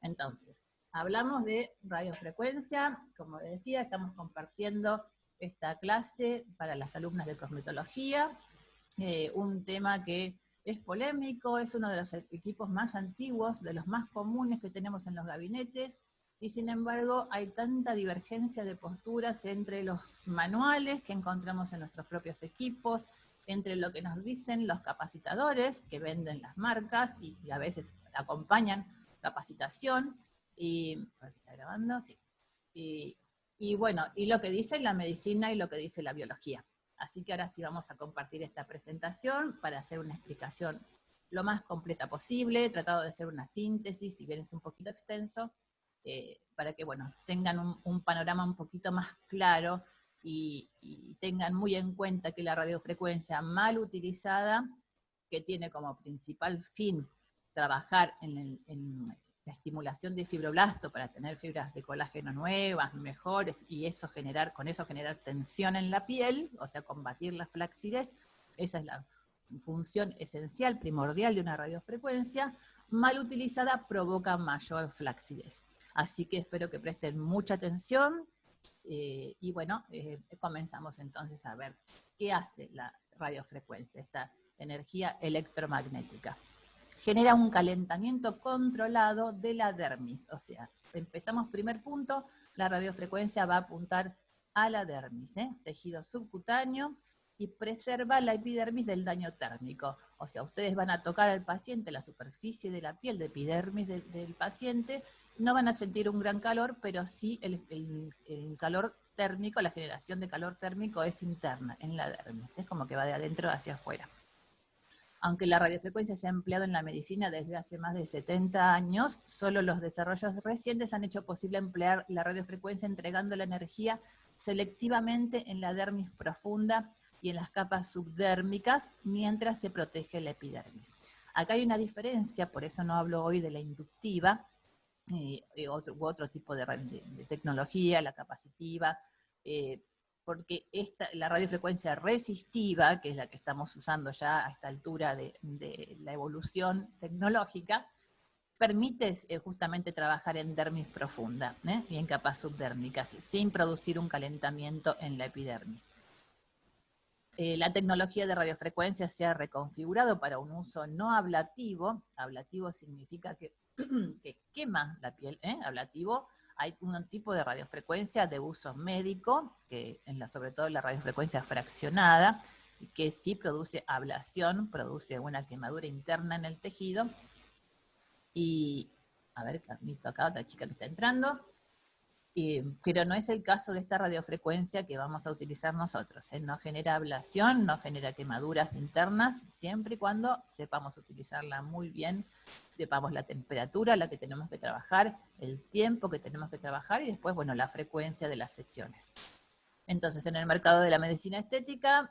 Entonces, hablamos de radiofrecuencia, como decía, estamos compartiendo esta clase para las alumnas de cosmetología, un tema que es polémico, es uno de los equipos más antiguos, de los más comunes que tenemos en los gabinetes, y sin embargo hay tanta divergencia de posturas entre los manuales que encontramos en nuestros propios equipos, entre lo que nos dicen los capacitadores que venden las marcas y a veces acompañan capacitación, y a ver si está grabando, sí. Y bueno, y lo que dice la medicina y lo que dice la biología. Así que ahora sí vamos a compartir esta presentación para hacer una explicación lo más completa posible. He tratado de hacer una síntesis, si bien es un poquito extenso, para que bueno, tengan un panorama un poquito más claro y tengan muy en cuenta que la radiofrecuencia mal utilizada, que tiene como principal fin trabajar en la estimulación de fibroblasto para tener fibras de colágeno nuevas, mejores, y eso con eso generar tensión en la piel, o sea, combatir la flacidez. Esa es la función esencial, primordial de una radiofrecuencia. Mal utilizada provoca mayor flacidez. Así que espero que presten mucha atención, y bueno, comenzamos entonces a ver qué hace la radiofrecuencia, esta energía electromagnética. Genera un calentamiento controlado de la dermis, o sea, empezamos primer punto, la radiofrecuencia va a apuntar a la dermis, tejido subcutáneo, y preserva la epidermis del daño térmico. O sea, ustedes van a tocar al paciente, la superficie de la piel de epidermis del paciente, no van a sentir un gran calor, pero sí el calor térmico, la generación de calor térmico es interna en la dermis, es como que va de adentro hacia afuera. Aunque la radiofrecuencia se ha empleado en la medicina desde hace más de 70 años, solo los desarrollos recientes han hecho posible emplear la radiofrecuencia entregando la energía selectivamente en la dermis profunda y en las capas subdérmicas mientras se protege la epidermis. Acá hay una diferencia, por eso no hablo hoy de la inductiva, otro tipo de tecnología, la capacitiva, porque la radiofrecuencia resistiva, que es la que estamos usando ya a esta altura de la evolución tecnológica, permite justamente trabajar en dermis profunda, y en capas subdérmicas, sin producir un calentamiento en la epidermis. La tecnología de radiofrecuencia se ha reconfigurado para un uso no ablativo. Ablativo significa que quema la piel, ablativo. Hay un tipo de radiofrecuencia de uso médico, que sobre todo la radiofrecuencia fraccionada, que sí produce ablación, produce una quemadura interna en el tejido. Y, a ver, Carlito, acá otra chica que está entrando. Pero no es el caso de esta radiofrecuencia que vamos a utilizar nosotros. No genera ablación, no genera quemaduras internas, siempre y cuando sepamos utilizarla muy bien, sepamos la temperatura a la que tenemos que trabajar, el tiempo que tenemos que trabajar y después, bueno, la frecuencia de las sesiones. Entonces, en el mercado de la medicina estética,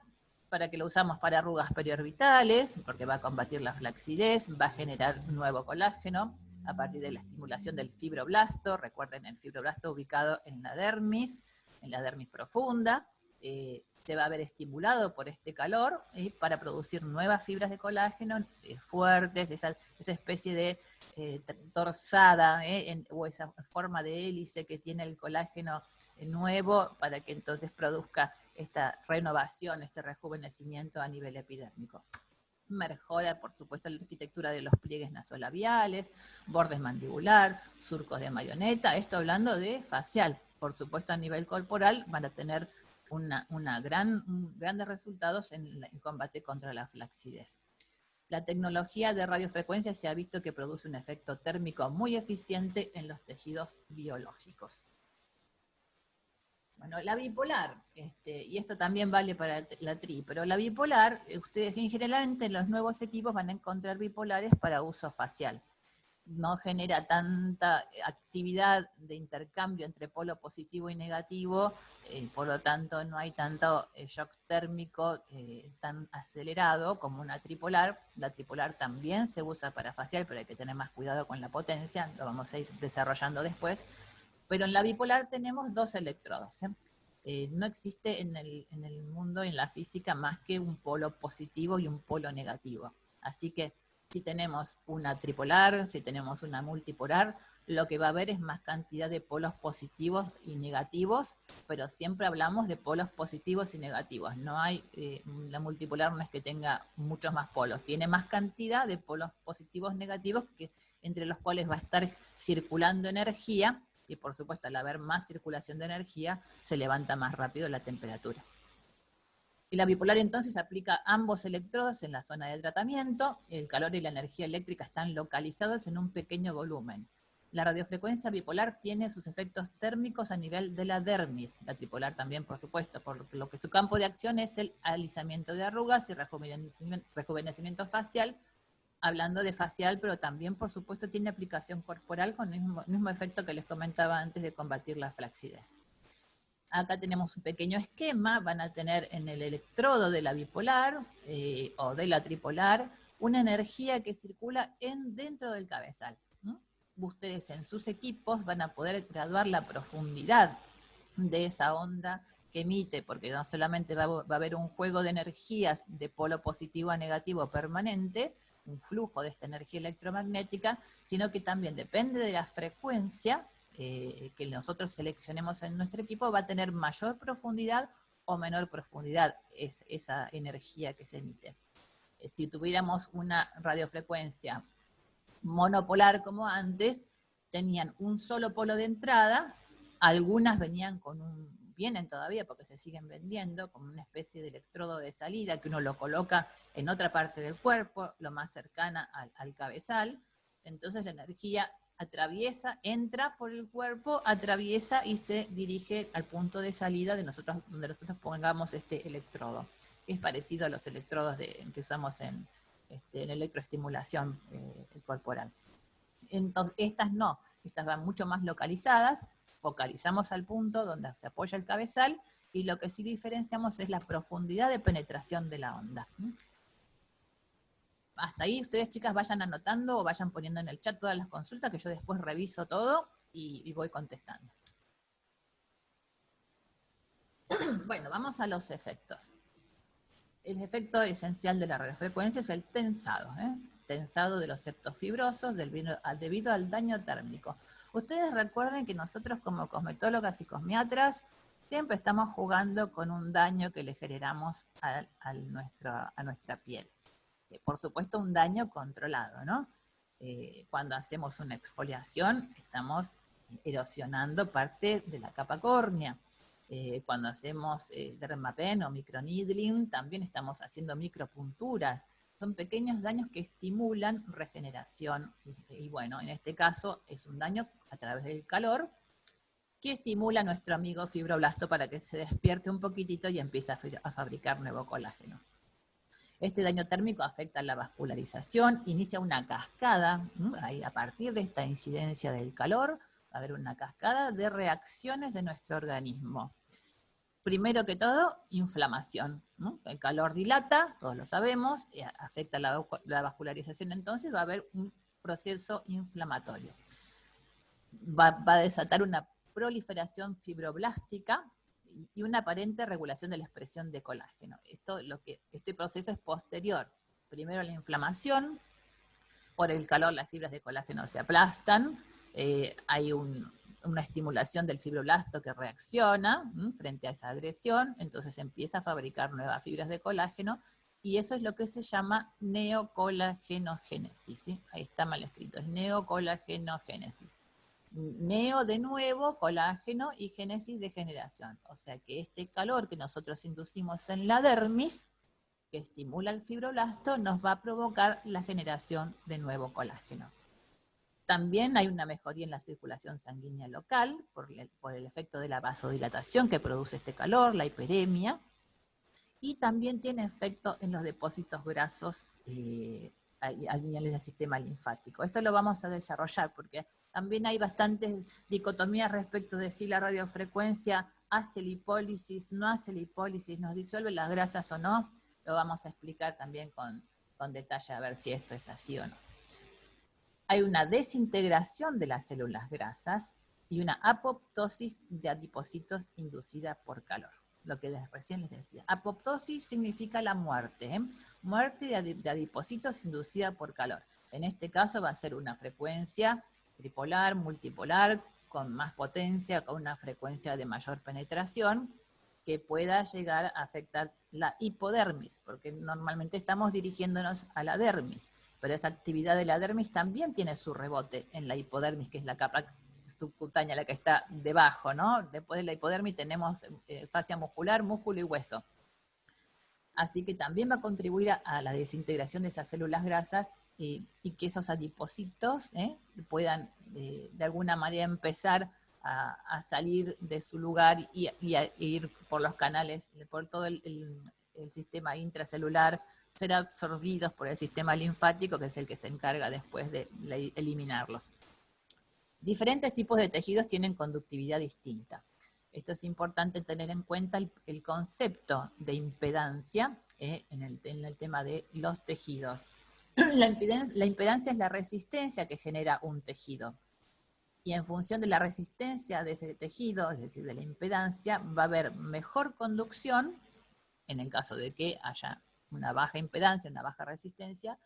¿para qué lo usamos? Para arrugas periorbitales, porque va a combatir la flacidez, va a generar nuevo colágeno a partir de la estimulación del fibroblasto. Recuerden, el fibroblasto ubicado en la dermis profunda, se va a ver estimulado por este calor para producir nuevas fibras de colágeno fuertes, esa especie de torsada o esa forma de hélice que tiene el colágeno nuevo, para que entonces produzca esta renovación, este rejuvenecimiento a nivel epidérmico. Mejora, por supuesto, la arquitectura de los pliegues nasolabiales, bordes mandibular, surcos de marioneta, esto hablando de facial. Por supuesto, a nivel corporal van a tener grandes resultados en el combate contra la flacidez. La tecnología de radiofrecuencia se ha visto que produce un efecto térmico muy eficiente en los tejidos biológicos. Bueno, la bipolar, y esto también vale para la tri, pero la bipolar, ustedes generalmente en los nuevos equipos van a encontrar bipolares para uso facial. No genera tanta actividad de intercambio entre polo positivo y negativo, por lo tanto no hay tanto shock térmico tan acelerado como una tripolar. La tripolar también se usa para facial, pero hay que tener más cuidado con la potencia, lo vamos a ir desarrollando después. Pero en la bipolar tenemos dos electrodos. No existe en el mundo, en la física, más que un polo positivo y un polo negativo. Así que Si tenemos una tripolar, si tenemos una multipolar, lo que va a haber es más cantidad de polos positivos y negativos, pero siempre hablamos de polos positivos y negativos. No hay, la multipolar no es que tenga muchos más polos, tiene más cantidad de polos positivos y negativos, entre los cuales va a estar circulando energía, y por supuesto al haber más circulación de energía, se levanta más rápido la temperatura. Y la bipolar entonces aplica ambos electrodos en la zona de tratamiento. El calor y la energía eléctrica están localizados en un pequeño volumen. La radiofrecuencia bipolar tiene sus efectos térmicos a nivel de la dermis, la tripolar también, por supuesto, por lo que su campo de acción es el alisamiento de arrugas y rejuvenecimiento facial, hablando de facial, pero también, por supuesto, tiene aplicación corporal con el mismo efecto que les comentaba antes de combatir la flacidez. Acá tenemos un pequeño esquema, van a tener en el electrodo de la bipolar o de la tripolar una energía que circula dentro del cabezal. Ustedes en sus equipos van a poder graduar la profundidad de esa onda que emite, porque no solamente va a haber un juego de energías de polo positivo a negativo permanente, un flujo de esta energía electromagnética, sino que también depende de la frecuencia que nosotros seleccionemos en nuestro equipo, va a tener mayor profundidad o menor profundidad esa energía que se emite. Si tuviéramos una radiofrecuencia monopolar como antes, tenían un solo polo de entrada, algunas venían vienen todavía porque se siguen vendiendo como una especie de electrodo de salida que uno lo coloca en otra parte del cuerpo, lo más cercana al cabezal. Entonces la energía atraviesa, entra por el cuerpo, atraviesa y se dirige al punto de salida donde nosotros pongamos este electrodo. Es parecido a los electrodos que usamos en electroestimulación corporal. Entonces, estas no, estas van mucho más localizadas, focalizamos al punto donde se apoya el cabezal, y lo que sí diferenciamos es la profundidad de penetración de la onda. Hasta ahí ustedes, chicas, vayan anotando o vayan poniendo en el chat todas las consultas, que yo después reviso todo y voy contestando. Bueno, vamos a los efectos. El efecto esencial de la radiofrecuencia es el tensado, tensado de los septos fibrosos debido al daño térmico. Ustedes recuerden que nosotros como cosmetólogas y cosmiatras siempre estamos jugando con un daño que le generamos a nuestra piel. Por supuesto, un daño controlado, ¿no? Cuando hacemos una exfoliación, estamos erosionando parte de la capa córnea. Cuando hacemos dermapen o microneedling, también estamos haciendo micropunturas. Son pequeños daños que estimulan regeneración. Y bueno, en este caso es un daño a través del calor que estimula a nuestro amigo fibroblasto para que se despierte un poquitito y empiece a fabricar nuevo colágeno. Este daño térmico afecta la vascularización, inicia una cascada, a partir de esta incidencia del calor, va a haber una cascada de reacciones de nuestro organismo. Primero que todo, inflamación. El calor dilata, todos lo sabemos, afecta la vascularización, entonces va a haber un proceso inflamatorio. Va a desatar una proliferación fibroblástica y una aparente regulación de la expresión de colágeno. Este proceso es posterior. Primero la inflamación, por el calor las fibras de colágeno se aplastan, hay una estimulación del fibroblasto que reacciona frente a esa agresión, entonces empieza a fabricar nuevas fibras de colágeno, y eso es lo que se llama neocolagénogénesis, ¿sí? Ahí está mal escrito, es neocolagénogénesis. Neo de nuevo, colágeno, y génesis de generación. O sea que este calor que nosotros inducimos en la dermis, que estimula el fibroblasto, nos va a provocar la generación de nuevo colágeno. También hay una mejoría en la circulación sanguínea local por el efecto de la vasodilatación que produce este calor, la hiperemia, y también tiene efecto en los depósitos grasos a niveles del sistema linfático. Esto lo vamos a desarrollar porque también hay bastantes dicotomías respecto de si la radiofrecuencia hace lipólisis, no hace lipólisis, nos disuelve las grasas o no. Lo vamos a explicar también con detalle a ver si esto es así o no. Hay una desintegración de las células grasas y una apoptosis de adipocitos inducida por calor. lo que recién les decía. Apoptosis significa la muerte, ¿eh? Muerte de adipocitos inducida por calor. En este caso va a ser una frecuencia tripolar, multipolar, con más potencia, con una frecuencia de mayor penetración, que pueda llegar a afectar la hipodermis, porque normalmente estamos dirigiéndonos a la dermis, pero esa actividad de la dermis también tiene su rebote en la hipodermis, que es la capa subcutánea, la que está debajo, ¿no? Después de la hipodermis tenemos fascia muscular, músculo y hueso. Así que también va a contribuir a la desintegración de esas células grasas y que esos adipocitos puedan de alguna manera empezar a salir de su lugar y a ir por los canales, por todo el sistema intracelular, ser absorbidos por el sistema linfático, que es el que se encarga después de eliminarlos. Diferentes tipos de tejidos tienen conductividad distinta. Esto es importante tener en cuenta el concepto de impedancia en el tema de los tejidos. La impedancia es la resistencia que genera un tejido. Y en función de la resistencia de ese tejido, es decir, de la impedancia, va a haber mejor conducción, en el caso de que haya una baja impedancia, una baja resistencia,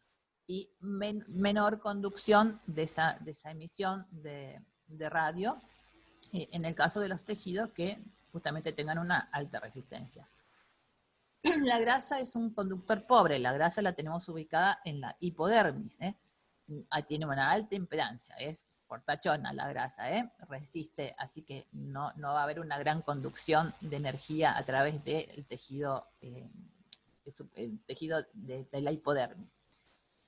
y menor conducción de esa emisión de radio, en el caso de los tejidos que justamente tengan una alta resistencia. La grasa es un conductor pobre, la grasa la tenemos ubicada en la hipodermis, tiene una alta impedancia, es fortachona la grasa, resiste, así que no va a haber una gran conducción de energía a través del tejido, de la hipodermis.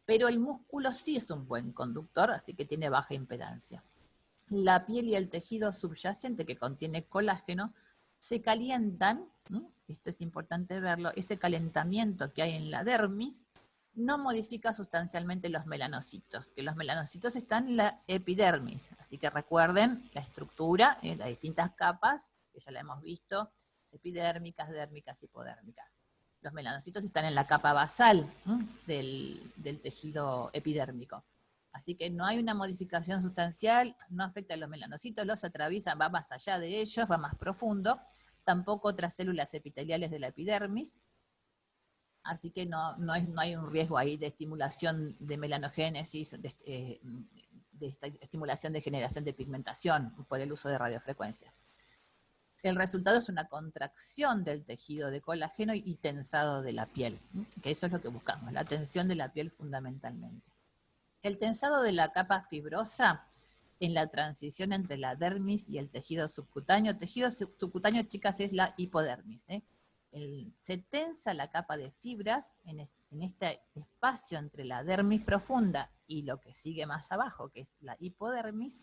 Pero el músculo sí es un buen conductor, así que tiene baja impedancia. La piel y el tejido subyacente que contiene colágeno se calientan, esto es importante verlo, ese calentamiento que hay en la dermis no modifica sustancialmente los melanocitos, que los melanocitos están en la epidermis, así que recuerden la estructura, las distintas capas, que ya la hemos visto, epidérmicas, dérmicas, hipodérmicas. Los melanocitos están en la capa basal del tejido epidérmico. Así que no hay una modificación sustancial, no afecta a los melanocitos, los atraviesa, va más allá de ellos, va más profundo. Tampoco otras células epiteliales de la epidermis. Así que no hay un riesgo ahí de estimulación de melanogénesis, de estimulación de generación de pigmentación por el uso de radiofrecuencia. El resultado es una contracción del tejido de colágeno y tensado de la piel, que eso es lo que buscamos, la tensión de la piel fundamentalmente. El tensado de la capa fibrosa en la transición entre la dermis y el tejido subcutáneo. Tejido subcutáneo, chicas, es la hipodermis. Se tensa la capa de fibras en este espacio entre la dermis profunda y lo que sigue más abajo, que es la hipodermis.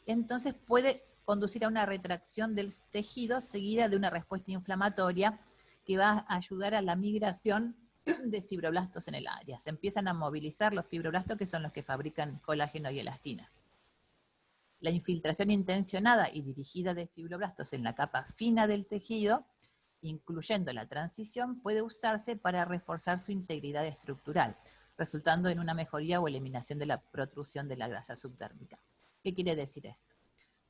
Entonces puede conducir a una retracción del tejido seguida de una respuesta inflamatoria que va a ayudar a la migración de fibroblastos en el área. Se empiezan a movilizar los fibroblastos, que son los que fabrican colágeno y elastina. La infiltración intencionada y dirigida de fibroblastos en la capa fina del tejido, incluyendo la transición, puede usarse para reforzar su integridad estructural, resultando en una mejoría o eliminación de la protrusión de la grasa subdérmica. ¿Qué quiere decir esto?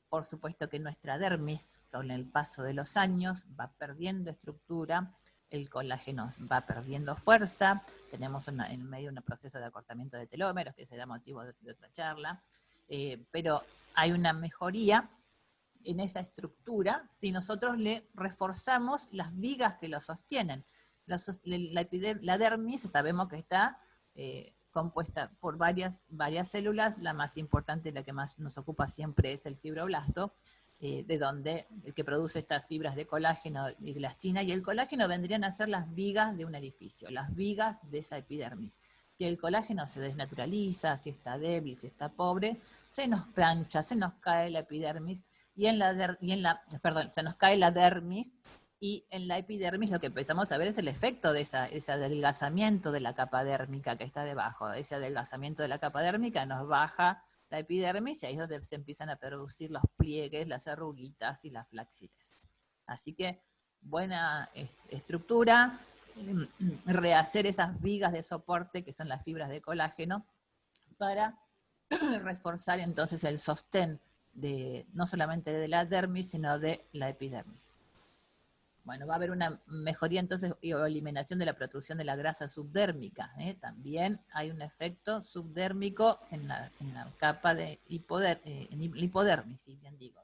Por supuesto que nuestra dermis, con el paso de los años, va perdiendo estructura, el colágeno va perdiendo fuerza, tenemos en medio un proceso de acortamiento de telómeros, que será motivo de otra charla, pero hay una mejoría en esa estructura si nosotros le reforzamos las vigas que lo sostienen. La dermis sabemos que está compuesta por varias células, la más importante, la que más nos ocupa siempre es el fibroblasto, de donde el que produce estas fibras de colágeno y elastina, y el colágeno vendrían a ser las vigas de un edificio, las vigas de esa epidermis. Si el colágeno se desnaturaliza, si está débil, si está pobre, se nos plancha, se nos cae la epidermis, se nos cae la dermis, y en la epidermis lo que empezamos a ver es el efecto de ese adelgazamiento de la capa dérmica que está debajo. Ese adelgazamiento de la capa dérmica nos baja la epidermis y ahí es donde se empiezan a producir los pliegues, las arruguitas y la flacidez. Así que buena estructura, rehacer esas vigas de soporte que son las fibras de colágeno para reforzar entonces el sostén no solamente de la dermis, sino de la epidermis. Bueno, va a haber una mejoría entonces o eliminación de la protrusión de la grasa subdérmica. También hay un efecto subdérmico en la capa de en hipodermis, si bien digo.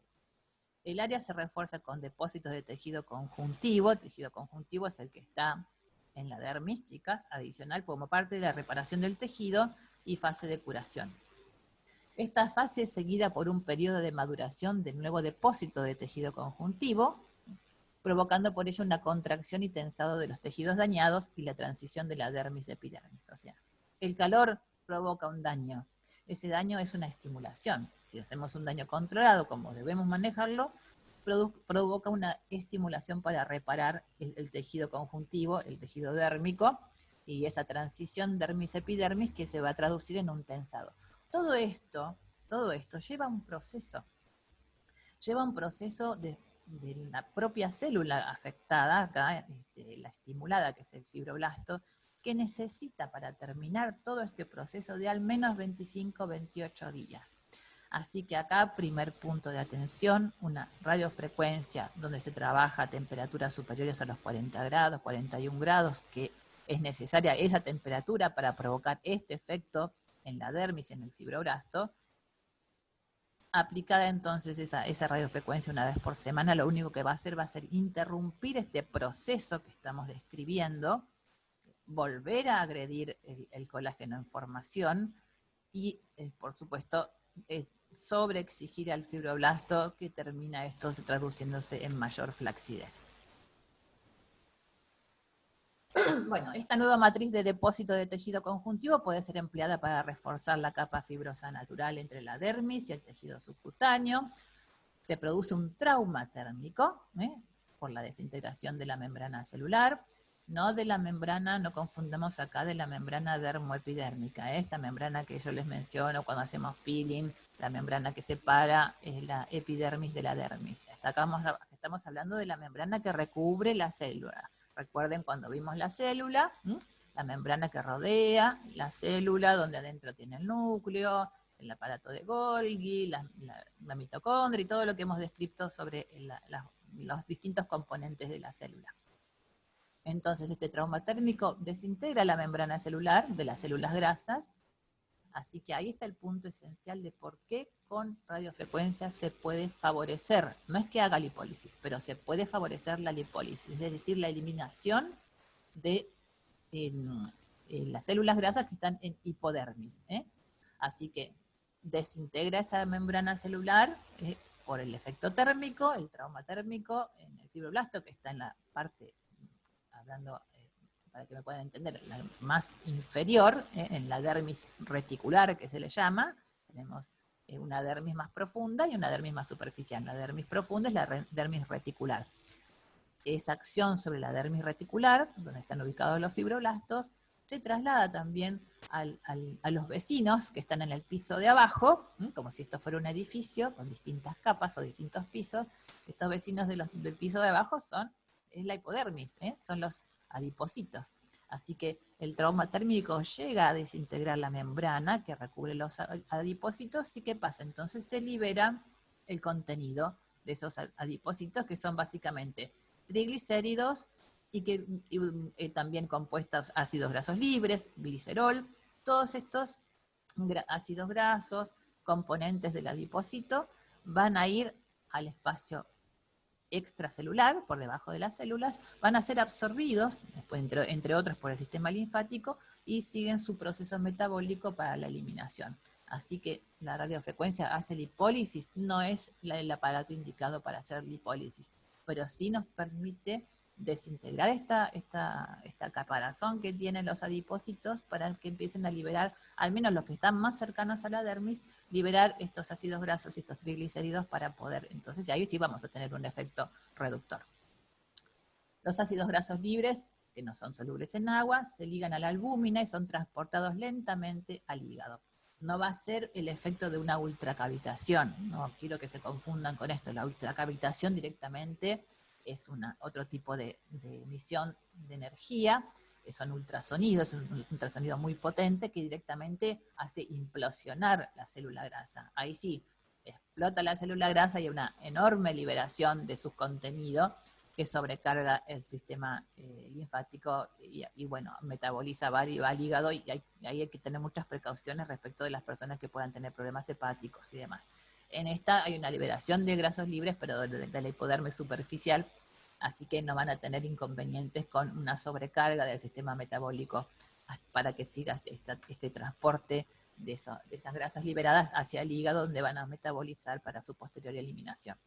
El área se refuerza con depósitos de tejido conjuntivo. El tejido conjuntivo es el que está en la dermis, chicas, adicional como parte de la reparación del tejido y fase de curación. Esta fase es seguida por un periodo de maduración del nuevo depósito de tejido conjuntivo, provocando por ello una contracción y tensado de los tejidos dañados y la transición de la dermis-epidermis. O sea, el calor provoca un daño. Ese daño es una estimulación. Si hacemos un daño controlado, como debemos manejarlo, provoca una estimulación para reparar el tejido conjuntivo, el tejido dérmico, y esa transición dermis-epidermis que se va a traducir en un tensado. Todo esto lleva un proceso. Lleva un proceso de la propia célula afectada, acá, la estimulada, que es el fibroblasto, que necesita para terminar todo este proceso de al menos 25-28 días. Así que acá, primer punto de atención, una radiofrecuencia donde se trabaja a temperaturas superiores a los 40 grados, 41 grados, que es necesaria esa temperatura para provocar este efecto en la dermis, en el fibroblasto. Aplicada entonces esa radiofrecuencia una vez por semana, lo único que va a ser interrumpir este proceso que estamos describiendo, volver a agredir el colágeno en formación y, por supuesto, sobreexigir al fibroblasto, que termina esto traduciéndose en mayor flacidez. Bueno, esta nueva matriz de depósito de tejido conjuntivo puede ser empleada para reforzar la capa fibrosa natural entre la dermis y el tejido subcutáneo. Se produce un trauma térmico por la desintegración de la membrana celular, no de la membrana, no confundamos acá de la membrana dermoepidérmica, esta membrana que yo les menciono cuando hacemos peeling, la membrana que separa la epidermis de la dermis. Acá estamos hablando de la membrana que recubre la célula. Recuerden cuando vimos la célula, la membrana que rodea la célula, donde adentro tiene el núcleo, el aparato de Golgi, la mitocondria y todo lo que hemos descrito sobre los distintos componentes de la célula. Entonces este trauma térmico desintegra la membrana celular de las células grasas, así que ahí está el punto esencial de por qué con radiofrecuencia se puede favorecer, no es que haga lipólisis, pero se puede favorecer la lipólisis, es decir, la eliminación de las células grasas que están en hipodermis. Así que desintegra esa membrana celular por el efecto térmico, el trauma térmico en el fibroblasto, que está en la parte, hablando para que me puedan entender, la más inferior, en la dermis reticular que se le llama. Tenemos una dermis más profunda y una dermis más superficial. La dermis profunda es la dermis reticular. Esa acción sobre la dermis reticular, donde están ubicados los fibroblastos, se traslada también a los vecinos que están en el piso de abajo, como si esto fuera un edificio con distintas capas o distintos pisos. Estos vecinos del piso de abajo es la hipodermis, son los adipocitos. Así que el trauma térmico llega a desintegrar la membrana que recubre los adipocitos. ¿Y qué pasa? Entonces se libera el contenido de esos adipocitos, que son básicamente triglicéridos y también compuestos ácidos grasos libres, glicerol. Todos estos ácidos grasos, componentes del adipocito, van a ir al espacio extracelular, por debajo de las células, van a ser absorbidos, entre otros por el sistema linfático, y siguen su proceso metabólico para la eliminación. Así que la radiofrecuencia hace lipólisis, no es el aparato indicado para hacer lipólisis, pero sí nos permite desintegrar esta caparazón que tienen los adipocitos para que empiecen a liberar, al menos los que están más cercanos a la dermis, liberar estos ácidos grasos y estos triglicéridos para poder, entonces ahí sí vamos a tener un efecto reductor. Los ácidos grasos libres, que no son solubles en agua, se ligan a la albúmina y son transportados lentamente al hígado. No va a ser el efecto de una ultracavitación, no quiero que se confundan con esto, la ultracavitación directamente es otro tipo de emisión de energía, son ultrasonidos, es un ultrasonido muy potente que directamente hace implosionar la célula grasa. Ahí sí, explota la célula grasa y hay una enorme liberación de sus contenidos, que sobrecarga el sistema linfático y bueno, metaboliza, va al hígado y ahí hay que tener muchas precauciones respecto de las personas que puedan tener problemas hepáticos y demás. En esta hay una liberación de grasos libres, pero de la hipodermis superficial, así que no van a tener inconvenientes con una sobrecarga del sistema metabólico para que siga este transporte de esas grasas liberadas hacia el hígado, donde van a metabolizar para su posterior eliminación.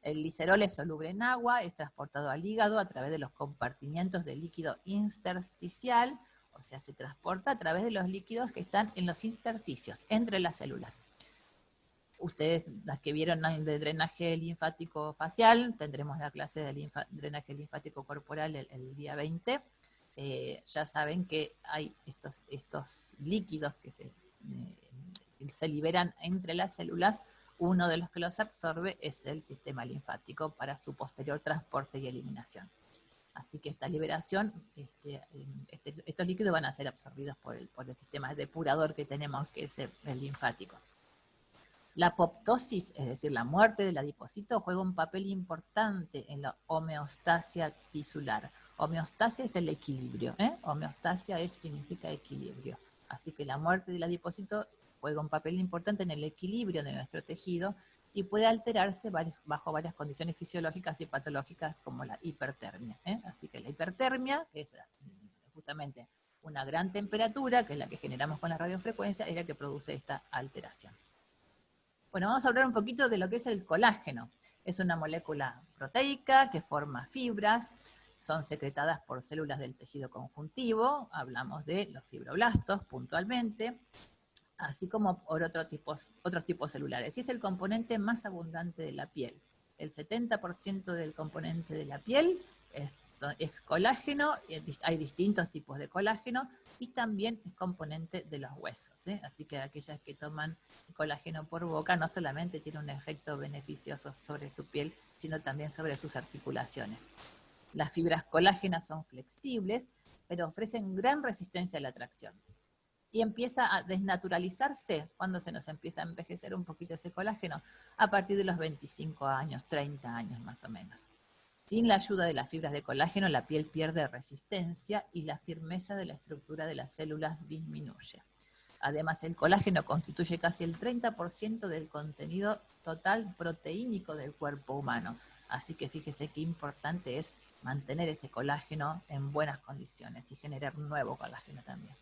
El glicerol es soluble en agua, es transportado al hígado a través de los compartimientos de líquido intersticial, o sea, se transporta a través de los líquidos que están en los intersticios, entre las células. Ustedes, las que vieron de drenaje linfático facial, tendremos la clase de drenaje linfático corporal el día 20, ya saben que hay estos líquidos que se liberan entre las células. Uno de los que los absorbe es el sistema linfático para su posterior transporte y eliminación. Así que esta liberación, estos líquidos van a ser absorbidos por el sistema depurador que tenemos, que es el linfático. La apoptosis, es decir, la muerte del adipocito, juega un papel importante en la homeostasia tisular. Homeostasia es el equilibrio, homeostasia significa equilibrio. Así que la muerte del adipocito juega un papel importante en el equilibrio de nuestro tejido y puede alterarse bajo varias condiciones fisiológicas y patológicas como la hipertermia. Así que la hipertermia, que es justamente una gran temperatura, que es la que generamos con la radiofrecuencia, es la que produce esta alteración. Bueno, vamos a hablar un poquito de lo que es el colágeno. Es una molécula proteica que forma fibras, son secretadas por células del tejido conjuntivo, hablamos de los fibroblastos puntualmente, así como por otros tipos celulares. Y es el componente más abundante de la piel. El 70% del componente de la piel es colágeno, hay distintos tipos de colágeno, y también es componente de los huesos. Así que aquellas que toman colágeno por boca no solamente tiene un efecto beneficioso sobre su piel, sino también sobre sus articulaciones. Las fibras colágenas son flexibles, pero ofrecen gran resistencia a la tracción. Y empieza a desnaturalizarse cuando se nos empieza a envejecer un poquito ese colágeno, a partir de los 25 años, 30 años más o menos. Sin la ayuda de las fibras de colágeno, la piel pierde resistencia y la firmeza de la estructura de las células disminuye. Además, el colágeno constituye casi el 30% del contenido total proteínico del cuerpo humano. Así que fíjese qué importante es mantener ese colágeno en buenas condiciones y generar nuevo colágeno también.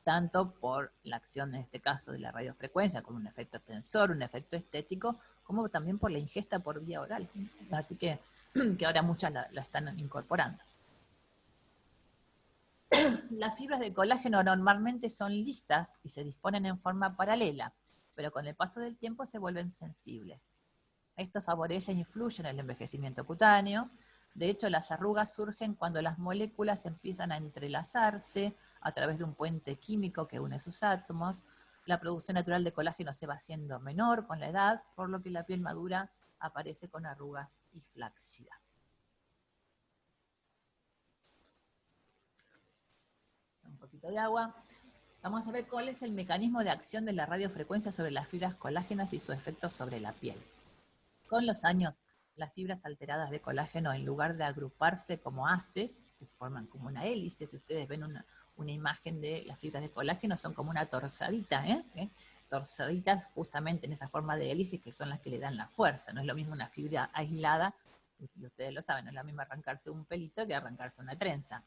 Tanto por la acción, en este caso, de la radiofrecuencia, como un efecto tensor, un efecto estético, como también por la ingesta por vía oral. Así que ahora muchas la están incorporando. Las fibras de colágeno normalmente son lisas y se disponen en forma paralela, pero con el paso del tiempo se vuelven sensibles. Esto favorece e influye en el envejecimiento cutáneo. De hecho, las arrugas surgen cuando las moléculas empiezan a entrelazarse a través de un puente químico que une sus átomos. La producción natural de colágeno se va haciendo menor con la edad, por lo que la piel madura aparece con arrugas y flacidez. Un poquito de agua. Vamos a ver cuál es el mecanismo de acción de la radiofrecuencia sobre las fibras colágenas y su efecto sobre la piel. Con los años, las fibras alteradas de colágeno, en lugar de agruparse como haces, que forman como una hélice, si ustedes ven una imagen de las fibras de colágeno, son como una torzadita, torzaditas justamente en esa forma de hélice, que son las que le dan la fuerza. No es lo mismo una fibra aislada, y ustedes lo saben, no es lo mismo arrancarse un pelito que arrancarse una trenza.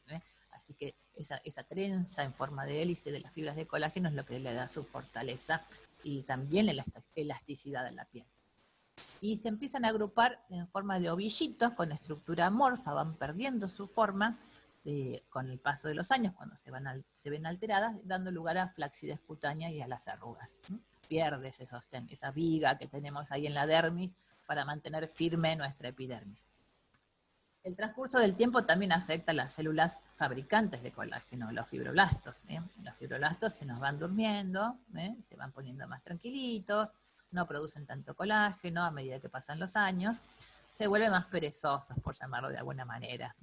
Así que esa trenza en forma de hélice de las fibras de colágeno es lo que le da su fortaleza y también la elasticidad a la piel. Y se empiezan a agrupar en forma de ovillitos con estructura amorfa, van perdiendo su forma con el paso de los años, cuando se ven alteradas, dando lugar a flacidez cutánea y a las arrugas. Pierde ese sostén, esa viga que tenemos ahí en la dermis para mantener firme nuestra epidermis. El transcurso del tiempo también afecta a las células fabricantes de colágeno, los fibroblastos. Los fibroblastos se nos van durmiendo, se van poniendo más tranquilitos, no producen tanto colágeno a medida que pasan los años, se vuelven más perezosos, por llamarlo de alguna manera.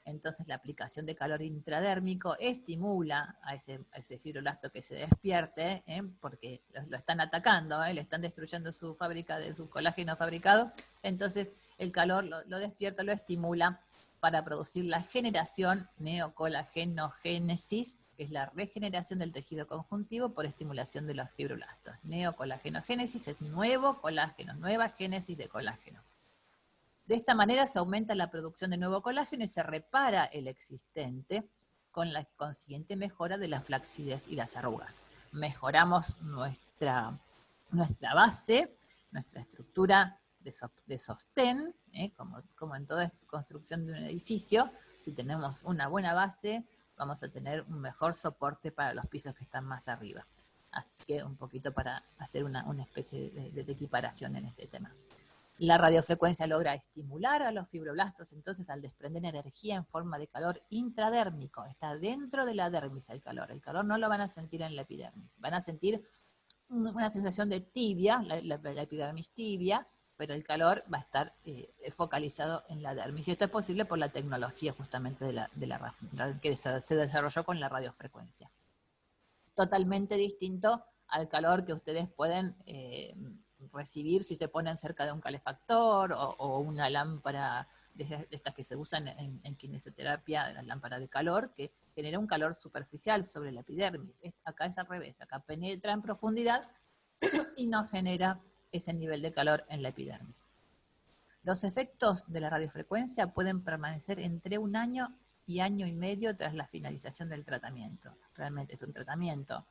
Entonces la aplicación de calor intradérmico estimula a ese fibroblasto que se despierte, porque lo están atacando, le están destruyendo su fábrica de su colágeno fabricado. Entonces el calor lo despierta, lo estimula para producir la generación neocolagénogénesis, que es la regeneración del tejido conjuntivo por estimulación de los fibroblastos. Neocolagénogénesis es nuevo colágeno, nueva génesis de colágeno. De esta manera se aumenta la producción de nuevo colágeno y se repara el existente, con la consiguiente mejora de la flacidez y las arrugas. Mejoramos nuestra base, nuestra estructura de sostén, como en toda construcción de un edificio. Si tenemos una buena base, vamos a tener un mejor soporte para los pisos que están más arriba. Así que un poquito para hacer una especie de equiparación en este tema. La radiofrecuencia logra estimular a los fibroblastos, entonces, al desprender energía en forma de calor intradérmico. Está dentro de la dermis el calor. El calor no lo van a sentir en la epidermis. Van a sentir una sensación de tibia, la epidermis tibia, pero el calor va a estar focalizado en la dermis. Y esto es posible por la tecnología justamente que se desarrolló con la radiofrecuencia. Totalmente distinto al calor que ustedes pueden recibir si se ponen cerca de un calefactor o una lámpara de estas que se usan en kinesioterapia, la lámpara de calor, que genera un calor superficial sobre la epidermis. Acá es al revés, acá penetra en profundidad y no genera ese nivel de calor en la epidermis. Los efectos de la radiofrecuencia pueden permanecer entre 1 año y 1,5 años tras la finalización del tratamiento. Realmente es un tratamiento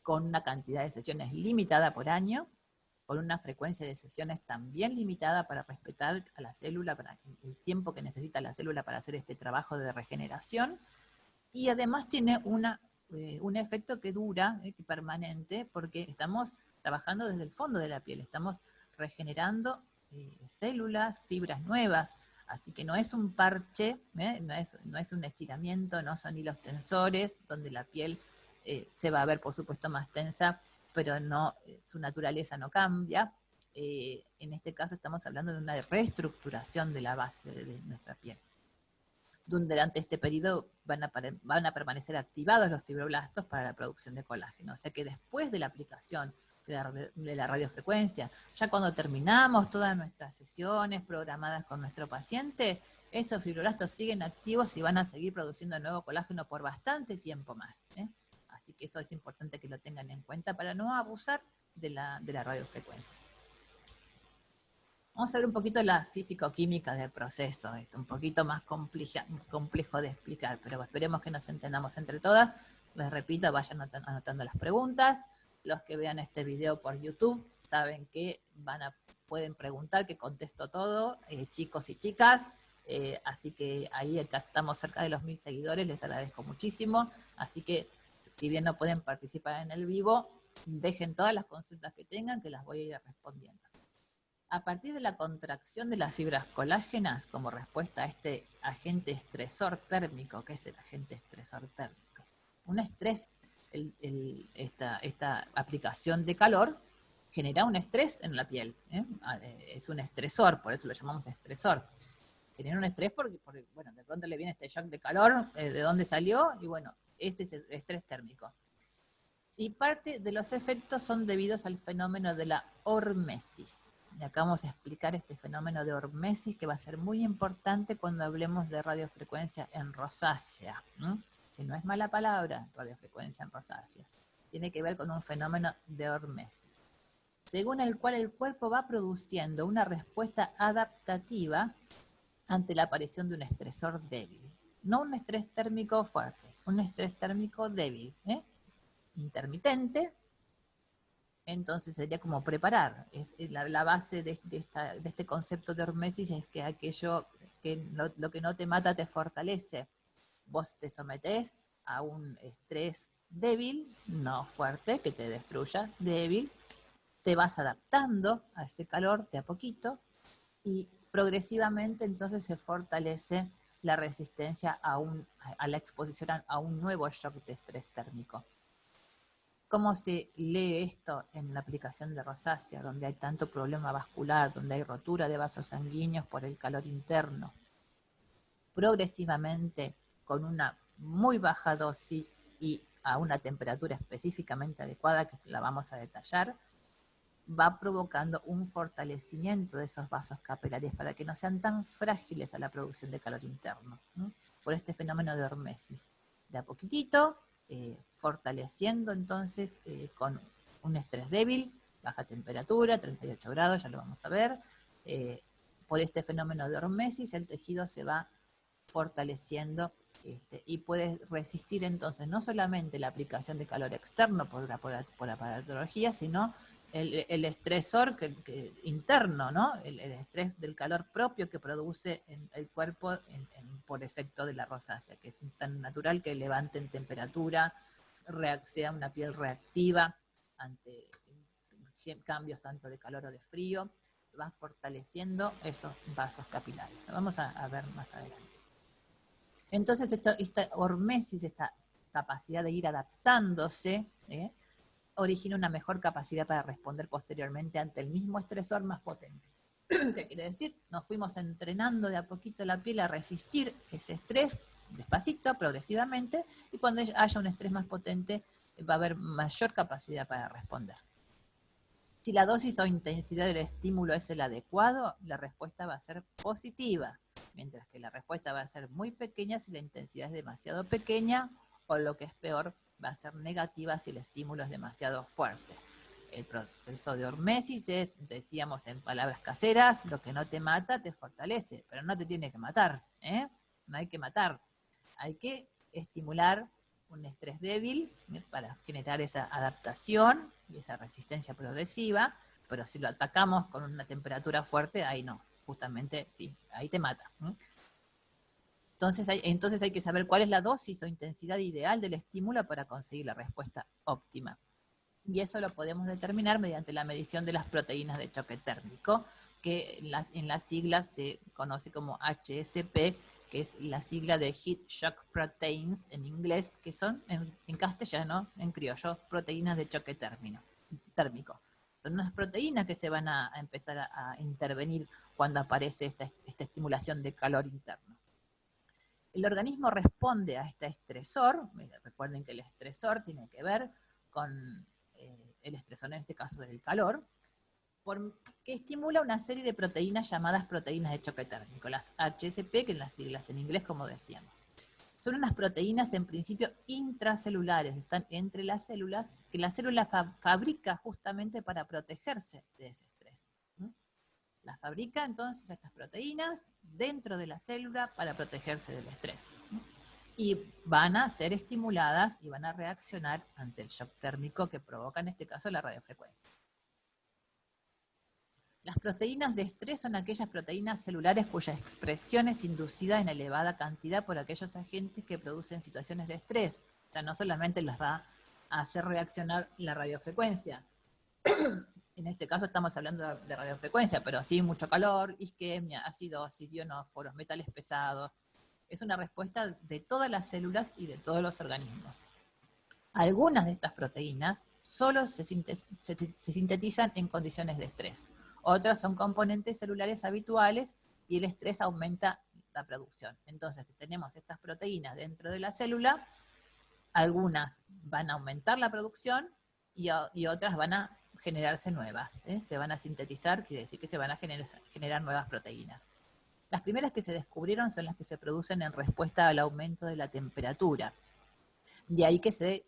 con una cantidad de sesiones limitada por año, con una frecuencia de sesiones también limitada para respetar a la célula, para el tiempo que necesita la célula para hacer este trabajo de regeneración, y además tiene un efecto que dura, permanente, porque estamos trabajando desde el fondo de la piel, estamos regenerando células, fibras nuevas, así que no es un parche, no es un estiramiento, no son hilos tensores, donde la piel se va a ver, por supuesto, más tensa, pero no, su naturaleza no cambia. En este caso estamos hablando de una reestructuración de la base de nuestra piel. Durante este periodo van a permanecer activados los fibroblastos para la producción de colágeno. O sea que después de la aplicación de la radiofrecuencia, ya cuando terminamos todas nuestras sesiones programadas con nuestro paciente, esos fibroblastos siguen activos y van a seguir produciendo nuevo colágeno por bastante tiempo más. Así que eso es importante que lo tengan en cuenta para no abusar de la radiofrecuencia. Vamos a ver un poquito la físico-química del proceso, un poquito más complejo de explicar, pero esperemos que nos entendamos entre todas. Les repito, vayan anotando las preguntas. Los que vean este video por YouTube saben que pueden preguntar, que contesto todo, chicos y chicas. Así que ahí estamos cerca de los 1000 seguidores, les agradezco muchísimo. Así que si bien no pueden participar en el vivo, dejen todas las consultas que tengan, que las voy a ir respondiendo. A partir de la contracción de las fibras colágenas como respuesta a este agente estresor térmico, ¿qué es el agente estresor térmico? Un estrés, esta aplicación de calor genera un estrés en la piel, es un estresor, por eso lo llamamos estresor. Genera un estrés porque bueno, de pronto le viene este shock de calor, ¿de dónde salió? Y bueno, este es el estrés térmico. Y parte de los efectos son debidos al fenómeno de la hormesis. Y acá vamos a explicar este fenómeno de hormesis que va a ser muy importante cuando hablemos de radiofrecuencia en rosácea. Que no es mala palabra, radiofrecuencia en rosácea. Tiene que ver con un fenómeno de hormesis, según el cual el cuerpo va produciendo una respuesta adaptativa ante la aparición de un estresor débil. No un estrés térmico fuerte, un estrés térmico débil, intermitente. Entonces sería como preparar. La base de este concepto de hormesis es que aquello que lo que no te mata te fortalece. Vos te sometés a un estrés débil, no fuerte, que te destruya, débil, te vas adaptando a ese calor de a poquito y progresivamente entonces se fortalece la resistencia a la exposición a un nuevo shock de estrés térmico. ¿Cómo se lee esto en la aplicación de rosácea, donde hay tanto problema vascular, donde hay rotura de vasos sanguíneos por el calor interno? Progresivamente, con una muy baja dosis y a una temperatura específicamente adecuada, que la vamos a detallar, va provocando un fortalecimiento de esos vasos capilares para que no sean tan frágiles a la producción de calor interno, ¿no? Por este fenómeno de hormesis. De a poquitito, fortaleciendo entonces con un estrés débil, baja temperatura, 38 grados, ya lo vamos a ver. Por este fenómeno de hormesis, el tejido se va fortaleciendo y puede resistir entonces no solamente la aplicación de calor externo por la patología, sino el estresor interno, ¿no? El estrés del calor propio que produce en el cuerpo por efecto de la rosácea, que es tan natural que levante en temperatura, sea una piel reactiva ante cambios tanto de calor o de frío, va fortaleciendo esos vasos capilares. Lo vamos a ver más adelante. Entonces esta hormesis, esta capacidad de ir adaptándose, origina una mejor capacidad para responder posteriormente ante el mismo estresor más potente. ¿Qué quiere decir? Nos fuimos entrenando de a poquito la piel a resistir ese estrés, despacito, progresivamente, y cuando haya un estrés más potente va a haber mayor capacidad para responder. Si la dosis o intensidad del estímulo es el adecuado, la respuesta va a ser positiva, mientras que la respuesta va a ser muy pequeña si la intensidad es demasiado pequeña, o lo que es peor, va a ser negativa si el estímulo es demasiado fuerte. El proceso de hormesis es, decíamos en palabras caseras, lo que no te mata te fortalece, pero no te tiene que matar, no hay que matar, hay que estimular un estrés débil para generar esa adaptación y esa resistencia progresiva, pero si lo atacamos con una temperatura fuerte, ahí no, justamente sí, ahí te mata. Entonces hay que saber cuál es la dosis o intensidad ideal del estímulo para conseguir la respuesta óptima. Y eso lo podemos determinar mediante la medición de las proteínas de choque térmico, que en las siglas se conoce como HSP, que es la sigla de Heat Shock Proteins en inglés, que son en castellano, en criollo, proteínas de choque térmico. Son unas proteínas que se van a empezar a intervenir cuando aparece esta estimulación de calor interno. El organismo responde a este estresor, recuerden que el estresor tiene que ver con el estresor, en este caso del calor, que estimula una serie de proteínas llamadas proteínas de choque térmico, las HSP, que en las siglas en inglés, como decíamos. Son unas proteínas en principio intracelulares, están entre las células, que la célula fabrica justamente para protegerse de ese estrés. Las fabrica entonces estas proteínas dentro de la célula para protegerse del estrés. Y van a ser estimuladas y van a reaccionar ante el shock térmico que provoca en este caso la radiofrecuencia. Las proteínas de estrés son aquellas proteínas celulares cuya expresión es inducida en elevada cantidad por aquellos agentes que producen situaciones de estrés. O sea, no solamente las va a hacer reaccionar la radiofrecuencia. En este caso estamos hablando de radiofrecuencia, pero sí mucho calor, isquemia, acidosis, ionoforos, metales pesados. Es una respuesta de todas las células y de todos los organismos. Algunas de estas proteínas solo se sintetizan en condiciones de estrés. Otras son componentes celulares habituales y el estrés aumenta la producción. Entonces, tenemos estas proteínas dentro de la célula, algunas van a aumentar la producción y otras van a generarse nuevas. Se van a sintetizar, quiere decir que se van a generar nuevas proteínas. Las primeras que se descubrieron son las que se producen en respuesta al aumento de la temperatura. De ahí que se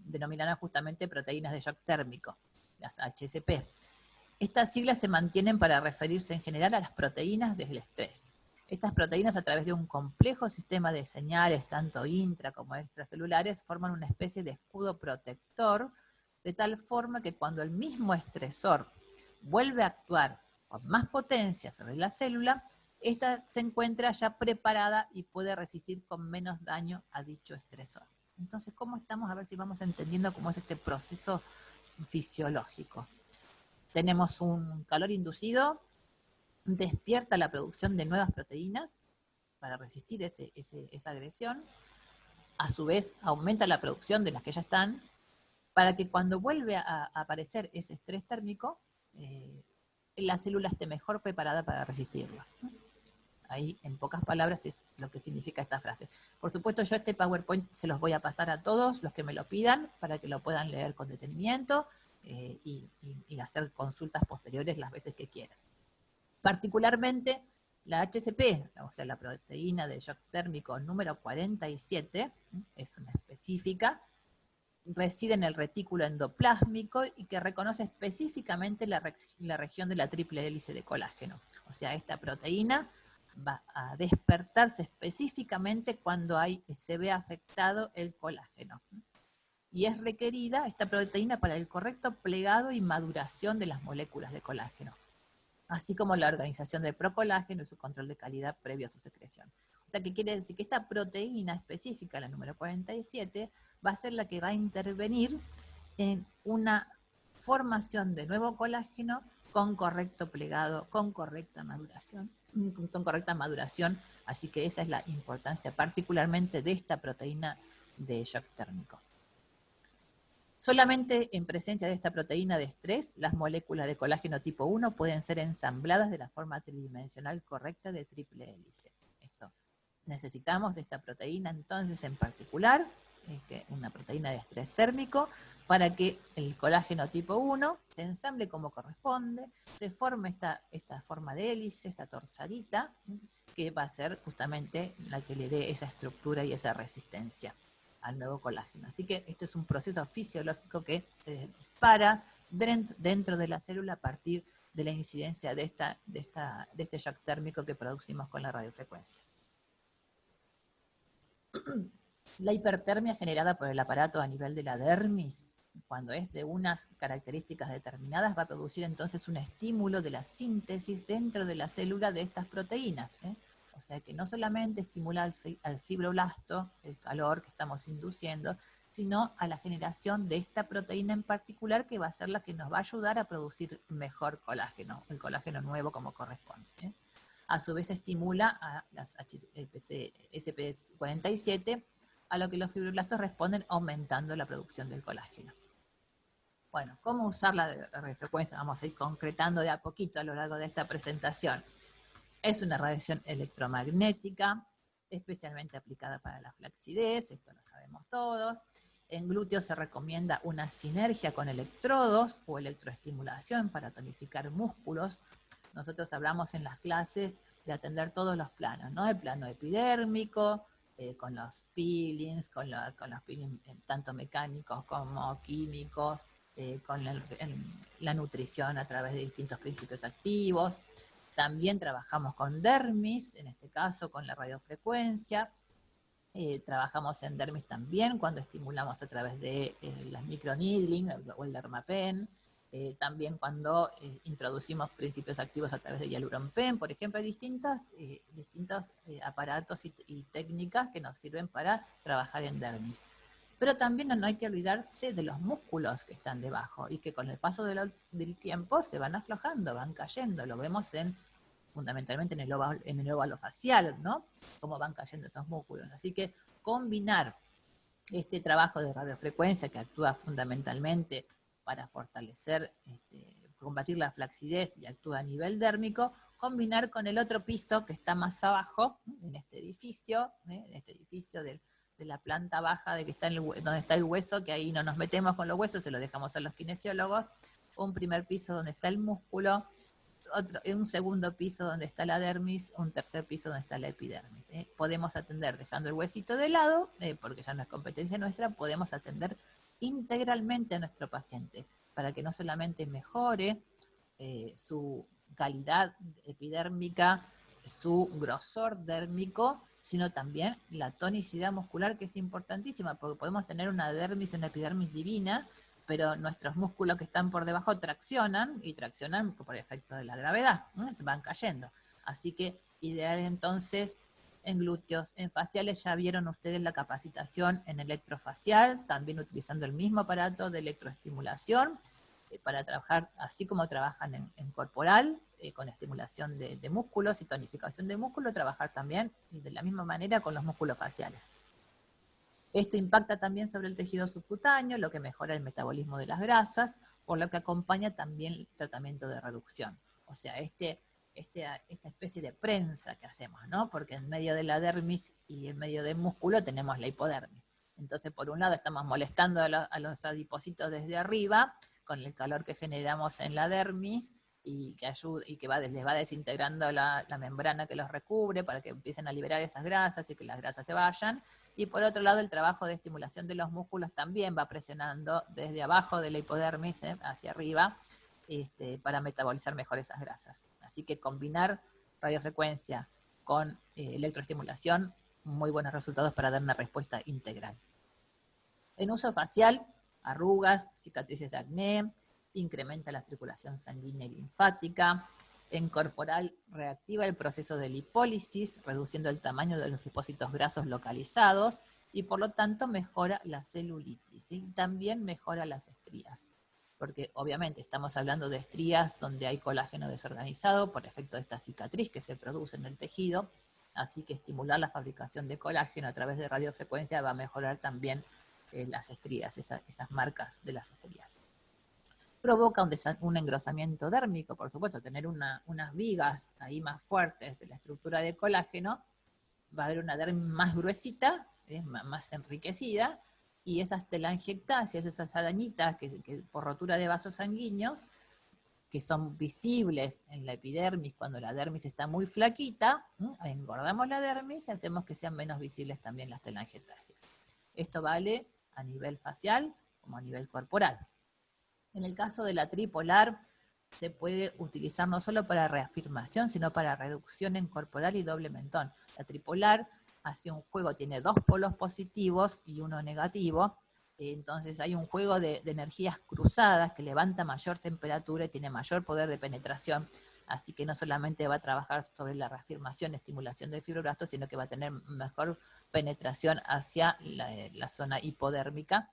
denominaron justamente proteínas de shock térmico, las HSP. Estas siglas se mantienen para referirse en general a las proteínas del estrés. Estas proteínas, a través de un complejo sistema de señales, tanto intra como extracelulares, forman una especie de escudo protector, de tal forma que cuando el mismo estresor vuelve a actuar con más potencia sobre la célula, esta se encuentra ya preparada y puede resistir con menos daño a dicho estresor. Entonces, ¿cómo estamos? A ver si vamos entendiendo cómo es este proceso fisiológico. Tenemos un calor inducido, despierta la producción de nuevas proteínas para resistir esa agresión. A su vez, aumenta la producción de las que ya están, para que cuando vuelve a aparecer ese estrés térmico, la célula esté mejor preparada para resistirlo. Ahí, en pocas palabras, es lo que significa esta frase. Por supuesto, yo este PowerPoint se los voy a pasar a todos los que me lo pidan para que lo puedan leer con detenimiento. y hacer consultas posteriores las veces que quieran. Particularmente la HCP, o sea, la proteína de shock térmico número 47, es una específica, reside en el retículo endoplásmico y que reconoce específicamente la región de la triple hélice de colágeno. O sea, esta proteína va a despertarse específicamente cuando se ve afectado el colágeno. Y es requerida esta proteína para el correcto plegado y maduración de las moléculas de colágeno, así como la organización del procolágeno y su control de calidad previo a su secreción. O sea, que quiere decir que esta proteína específica, la número 47, va a ser la que va a intervenir en una formación de nuevo colágeno con correcto plegado, con correcta maduración, así que esa es la importancia particularmente de esta proteína de shock térmico. Solamente en presencia de esta proteína de estrés, las moléculas de colágeno tipo 1 pueden ser ensambladas de la forma tridimensional correcta de triple hélice. Necesitamos de esta proteína entonces en particular, una proteína de estrés térmico, para que el colágeno tipo 1 se ensamble como corresponde, se forme esta forma de hélice, esta torsadita, que va a ser justamente la que le dé esa estructura y esa resistencia al nuevo colágeno. Así que este es un proceso fisiológico que se dispara dentro de la célula a partir de la incidencia de este shock térmico que producimos con la radiofrecuencia. La hipertermia generada por el aparato a nivel de la dermis, cuando es de unas características determinadas, va a producir entonces un estímulo de la síntesis dentro de la célula de estas proteínas. O sea que no solamente estimula al fibroblasto, el calor que estamos induciendo, sino a la generación de esta proteína en particular que va a ser la que nos va a ayudar a producir mejor colágeno, el colágeno nuevo como corresponde. A su vez estimula a las SP47, a lo que los fibroblastos responden aumentando la producción del colágeno. Bueno, ¿cómo usar la radiofrecuencia? Vamos a ir concretando de a poquito a lo largo de esta presentación. Es una radiación electromagnética, especialmente aplicada para la flacidez, esto lo sabemos todos. En glúteos se recomienda una sinergia con electrodos o electroestimulación para tonificar músculos. Nosotros hablamos en las clases de atender todos los planos, ¿no? El plano epidérmico, con los peelings, con los peelings tanto mecánicos como químicos, con la nutrición a través de distintos principios activos. También trabajamos con dermis, en este caso con la radiofrecuencia. Trabajamos en dermis también cuando estimulamos a través de las microneedling o el dermapen. También cuando introducimos principios activos a través de hialuronpen, por ejemplo, hay distintos aparatos y técnicas que nos sirven para trabajar en dermis. Pero también no hay que olvidarse de los músculos que están debajo y que con el paso del tiempo se van aflojando, van cayendo. Lo vemos fundamentalmente en el óvalo facial, ¿no? Cómo van cayendo esos músculos. Así que combinar este trabajo de radiofrecuencia que actúa fundamentalmente para fortalecer, combatir la flacidez y actúa a nivel dérmico, combinar con el otro piso que está más abajo, en este edificio de la planta baja de que está donde está el hueso, que ahí no nos metemos con los huesos, se lo dejamos a los kinesiólogos, un primer piso donde está el músculo, un segundo piso donde está la dermis, un tercer piso donde está la epidermis. Podemos atender dejando el huesito de lado, porque ya no es competencia nuestra, podemos atender integralmente a nuestro paciente, para que no solamente mejore su calidad epidérmica, su grosor dérmico, sino también la tonicidad muscular, que es importantísima, porque podemos tener una dermis y una epidermis divina, pero nuestros músculos que están por debajo traccionan, y traccionan por efecto de la gravedad, se van cayendo. Así que ideal entonces en glúteos. En faciales ya vieron ustedes la capacitación en electrofacial, también utilizando el mismo aparato de electroestimulación, para trabajar, así como trabajan en corporal, con estimulación de músculos y tonificación de músculos, trabajar también de la misma manera con los músculos faciales. Esto impacta también sobre el tejido subcutáneo, lo que mejora el metabolismo de las grasas, por lo que acompaña también el tratamiento de reducción. O sea, esta especie de prensa que hacemos, ¿no? Porque en medio de la dermis y en medio del músculo tenemos la hipodermis. Entonces, por un lado estamos molestando a los adipocitos desde arriba, con el calor que generamos en la dermis, y que ayuda, y que les va desintegrando la membrana que los recubre para que empiecen a liberar esas grasas y que las grasas se vayan. Y por otro lado, el trabajo de estimulación de los músculos también va presionando desde abajo de la hipodermis hacia arriba, para metabolizar mejor esas grasas. Así que combinar radiofrecuencia con electroestimulación, muy buenos resultados para dar una respuesta integral. En uso facial, arrugas, cicatrices de acné, incrementa la circulación sanguínea y linfática. En corporal, reactiva el proceso de lipólisis, reduciendo el tamaño de los depósitos grasos localizados, y por lo tanto mejora la celulitis, y también mejora las estrías. Porque obviamente estamos hablando de estrías donde hay colágeno desorganizado por efecto de esta cicatriz que se produce en el tejido, así que estimular la fabricación de colágeno a través de radiofrecuencia va a mejorar también las estrías, esas marcas de las estrías. Provoca un engrosamiento dérmico, por supuesto, tener unas vigas ahí más fuertes de la estructura de colágeno, va a haber una dermis más gruesita, más enriquecida, y esas telangiectasias, esas arañitas que por rotura de vasos sanguíneos, que son visibles en la epidermis cuando la dermis está muy flaquita, engordamos la dermis y hacemos que sean menos visibles también las telangiectasias. Esto vale a nivel facial como a nivel corporal. En el caso de la tripolar, se puede utilizar no solo para reafirmación, sino para reducción en corporal y doble mentón. La tripolar hace un juego, tiene 2 polos positivos y 1 negativo, entonces hay un juego de energías cruzadas que levanta mayor temperatura y tiene mayor poder de penetración, así que no solamente va a trabajar sobre la reafirmación, estimulación del fibroblasto, sino que va a tener mejor penetración hacia la zona hipodérmica,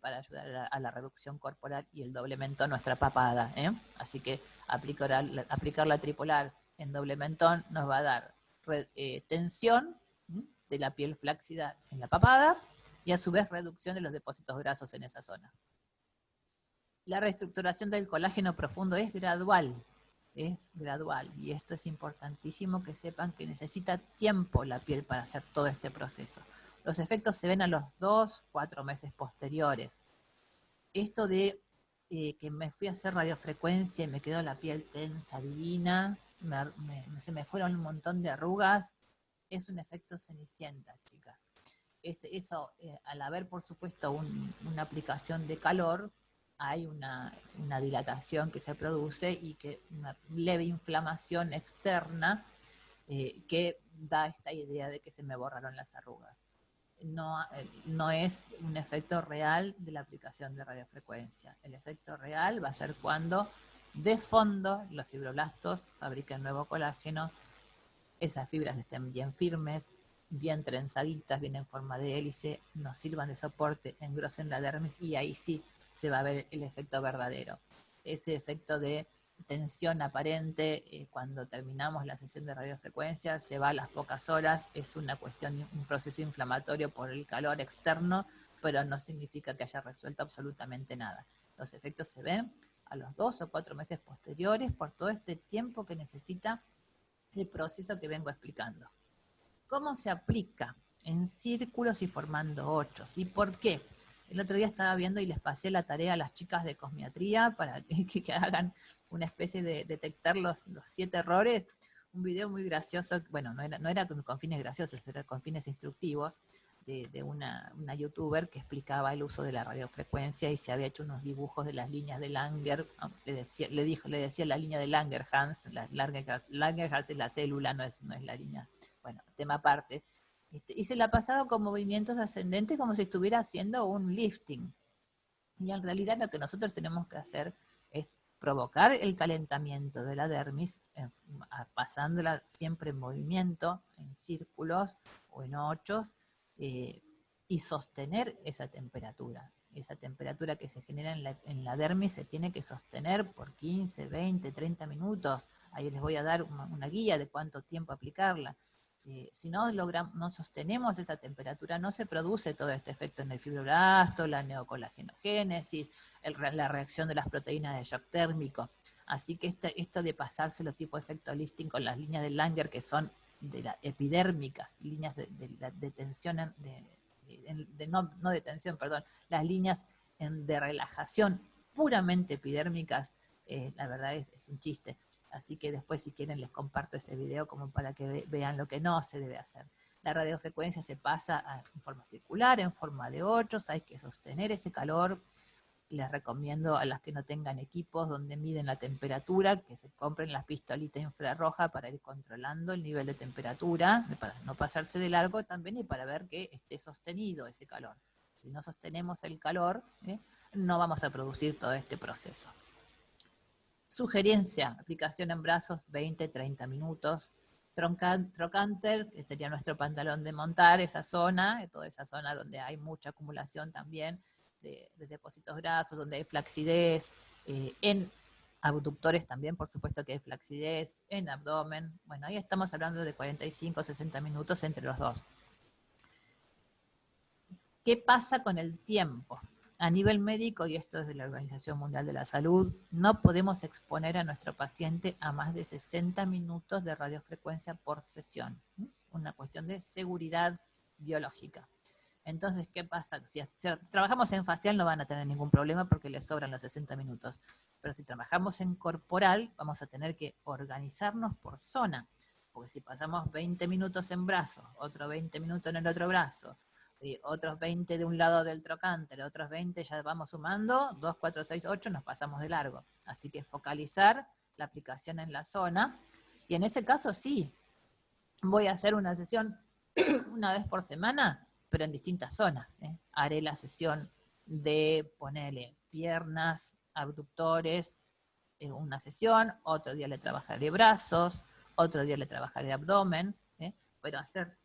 para ayudar a la reducción corporal y el doble mentón, nuestra papada. Así que aplicar la tripolar en doble mentón nos va a dar tensión de la piel flácida en la papada y a su vez reducción de los depósitos grasos en esa zona. La reestructuración del colágeno profundo es gradual, y esto es importantísimo que sepan que necesita tiempo la piel para hacer todo este proceso. Los efectos se ven a los 2-4 meses posteriores. Esto de que me fui a hacer radiofrecuencia y me quedó la piel tensa, divina, se me fueron un montón de arrugas, es un efecto cenicienta, chicas. Eso, al haber, por supuesto, una aplicación de calor, hay una dilatación que se produce y que una leve inflamación externa que da esta idea de que se me borraron las arrugas. No es un efecto real de la aplicación de radiofrecuencia. El efecto real va a ser cuando de fondo los fibroblastos fabriquen nuevo colágeno, esas fibras estén bien firmes, bien trenzaditas, bien en forma de hélice, nos sirvan de soporte, engrosen la dermis y ahí sí se va a ver el efecto verdadero. Ese efecto de tensión aparente cuando terminamos la sesión de radiofrecuencia se va a las pocas horas, es una cuestión, un proceso inflamatorio por el calor externo, pero no significa que haya resuelto absolutamente nada. Los efectos se ven a los 2 o 4 meses posteriores por todo este tiempo que necesita el proceso que vengo explicando. ¿Cómo se aplica? En círculos y formando ochos. ¿Y por qué? El otro día estaba viendo y les pasé la tarea a las chicas de cosmiatría para que hagan una especie de detectar los 7 errores. Un video muy gracioso, bueno, no era con fines graciosos, era con fines instructivos, de una youtuber que explicaba el uso de la radiofrecuencia y se había hecho unos dibujos de las líneas de Langer, le decía la línea de Langerhans, Langerhans es la célula, no es la línea, bueno, tema aparte, y se la pasaba con movimientos ascendentes como si estuviera haciendo un lifting, y en realidad lo que nosotros tenemos que hacer es provocar el calentamiento de la dermis, pasándola siempre en movimiento, en círculos o en ochos, y sostener esa temperatura. Esa temperatura que se genera en la dermis se tiene que sostener por 15, 20, 30 minutos. Ahí les voy a dar una guía de cuánto tiempo aplicarla. Si no sostenemos esa temperatura, no se produce todo este efecto en el fibroblasto, la neocolagenogénesis, la reacción de las proteínas de shock térmico. Así que esto de pasárselo tipo efecto lifting con las líneas de Langer, que son de las epidérmicas, líneas de tensión, no de tensión, perdón, las líneas de relajación puramente epidérmicas, la verdad es un chiste. Así que después, si quieren, les comparto ese video como para que vean lo que no se debe hacer. La radiofrecuencia se pasa en forma circular, en forma de hoyos, hay que sostener ese calor. Les recomiendo a las que no tengan equipos donde miden la temperatura, que se compren las pistolitas infrarrojas para ir controlando el nivel de temperatura, para no pasarse de largo también y para ver que esté sostenido ese calor. Si no sostenemos el calor, no vamos a producir todo este proceso. Sugerencia, aplicación en brazos 20-30 minutos. Trocánter, que sería nuestro pantalón de montar, esa zona, toda esa zona donde hay mucha acumulación también de depósitos grasos, donde hay flacidez, en abductores también, por supuesto que hay flacidez, en abdomen. Bueno, ahí estamos hablando de 45-60 minutos entre los dos. ¿Qué pasa con el tiempo? A nivel médico, y esto es de la Organización Mundial de la Salud, no podemos exponer a nuestro paciente a más de 60 minutos de radiofrecuencia por sesión. Una cuestión de seguridad biológica. Entonces, ¿qué pasa? Si trabajamos en facial no van a tener ningún problema porque les sobran los 60 minutos. Pero si trabajamos en corporal, vamos a tener que organizarnos por zona. Porque si pasamos 20 minutos en brazo, otro 20 minutos en el otro brazo, y otros 20 de un lado del trocánter, otros 20 ya vamos sumando, 2, 4, 6, 8, nos pasamos de largo. Así que focalizar la aplicación en la zona, y en ese caso sí, voy a hacer una sesión una vez por semana, pero en distintas zonas. Haré la sesión de ponerle piernas, abductores, en una sesión, otro día le trabajaré brazos, otro día le trabajaré abdomen, pero hacer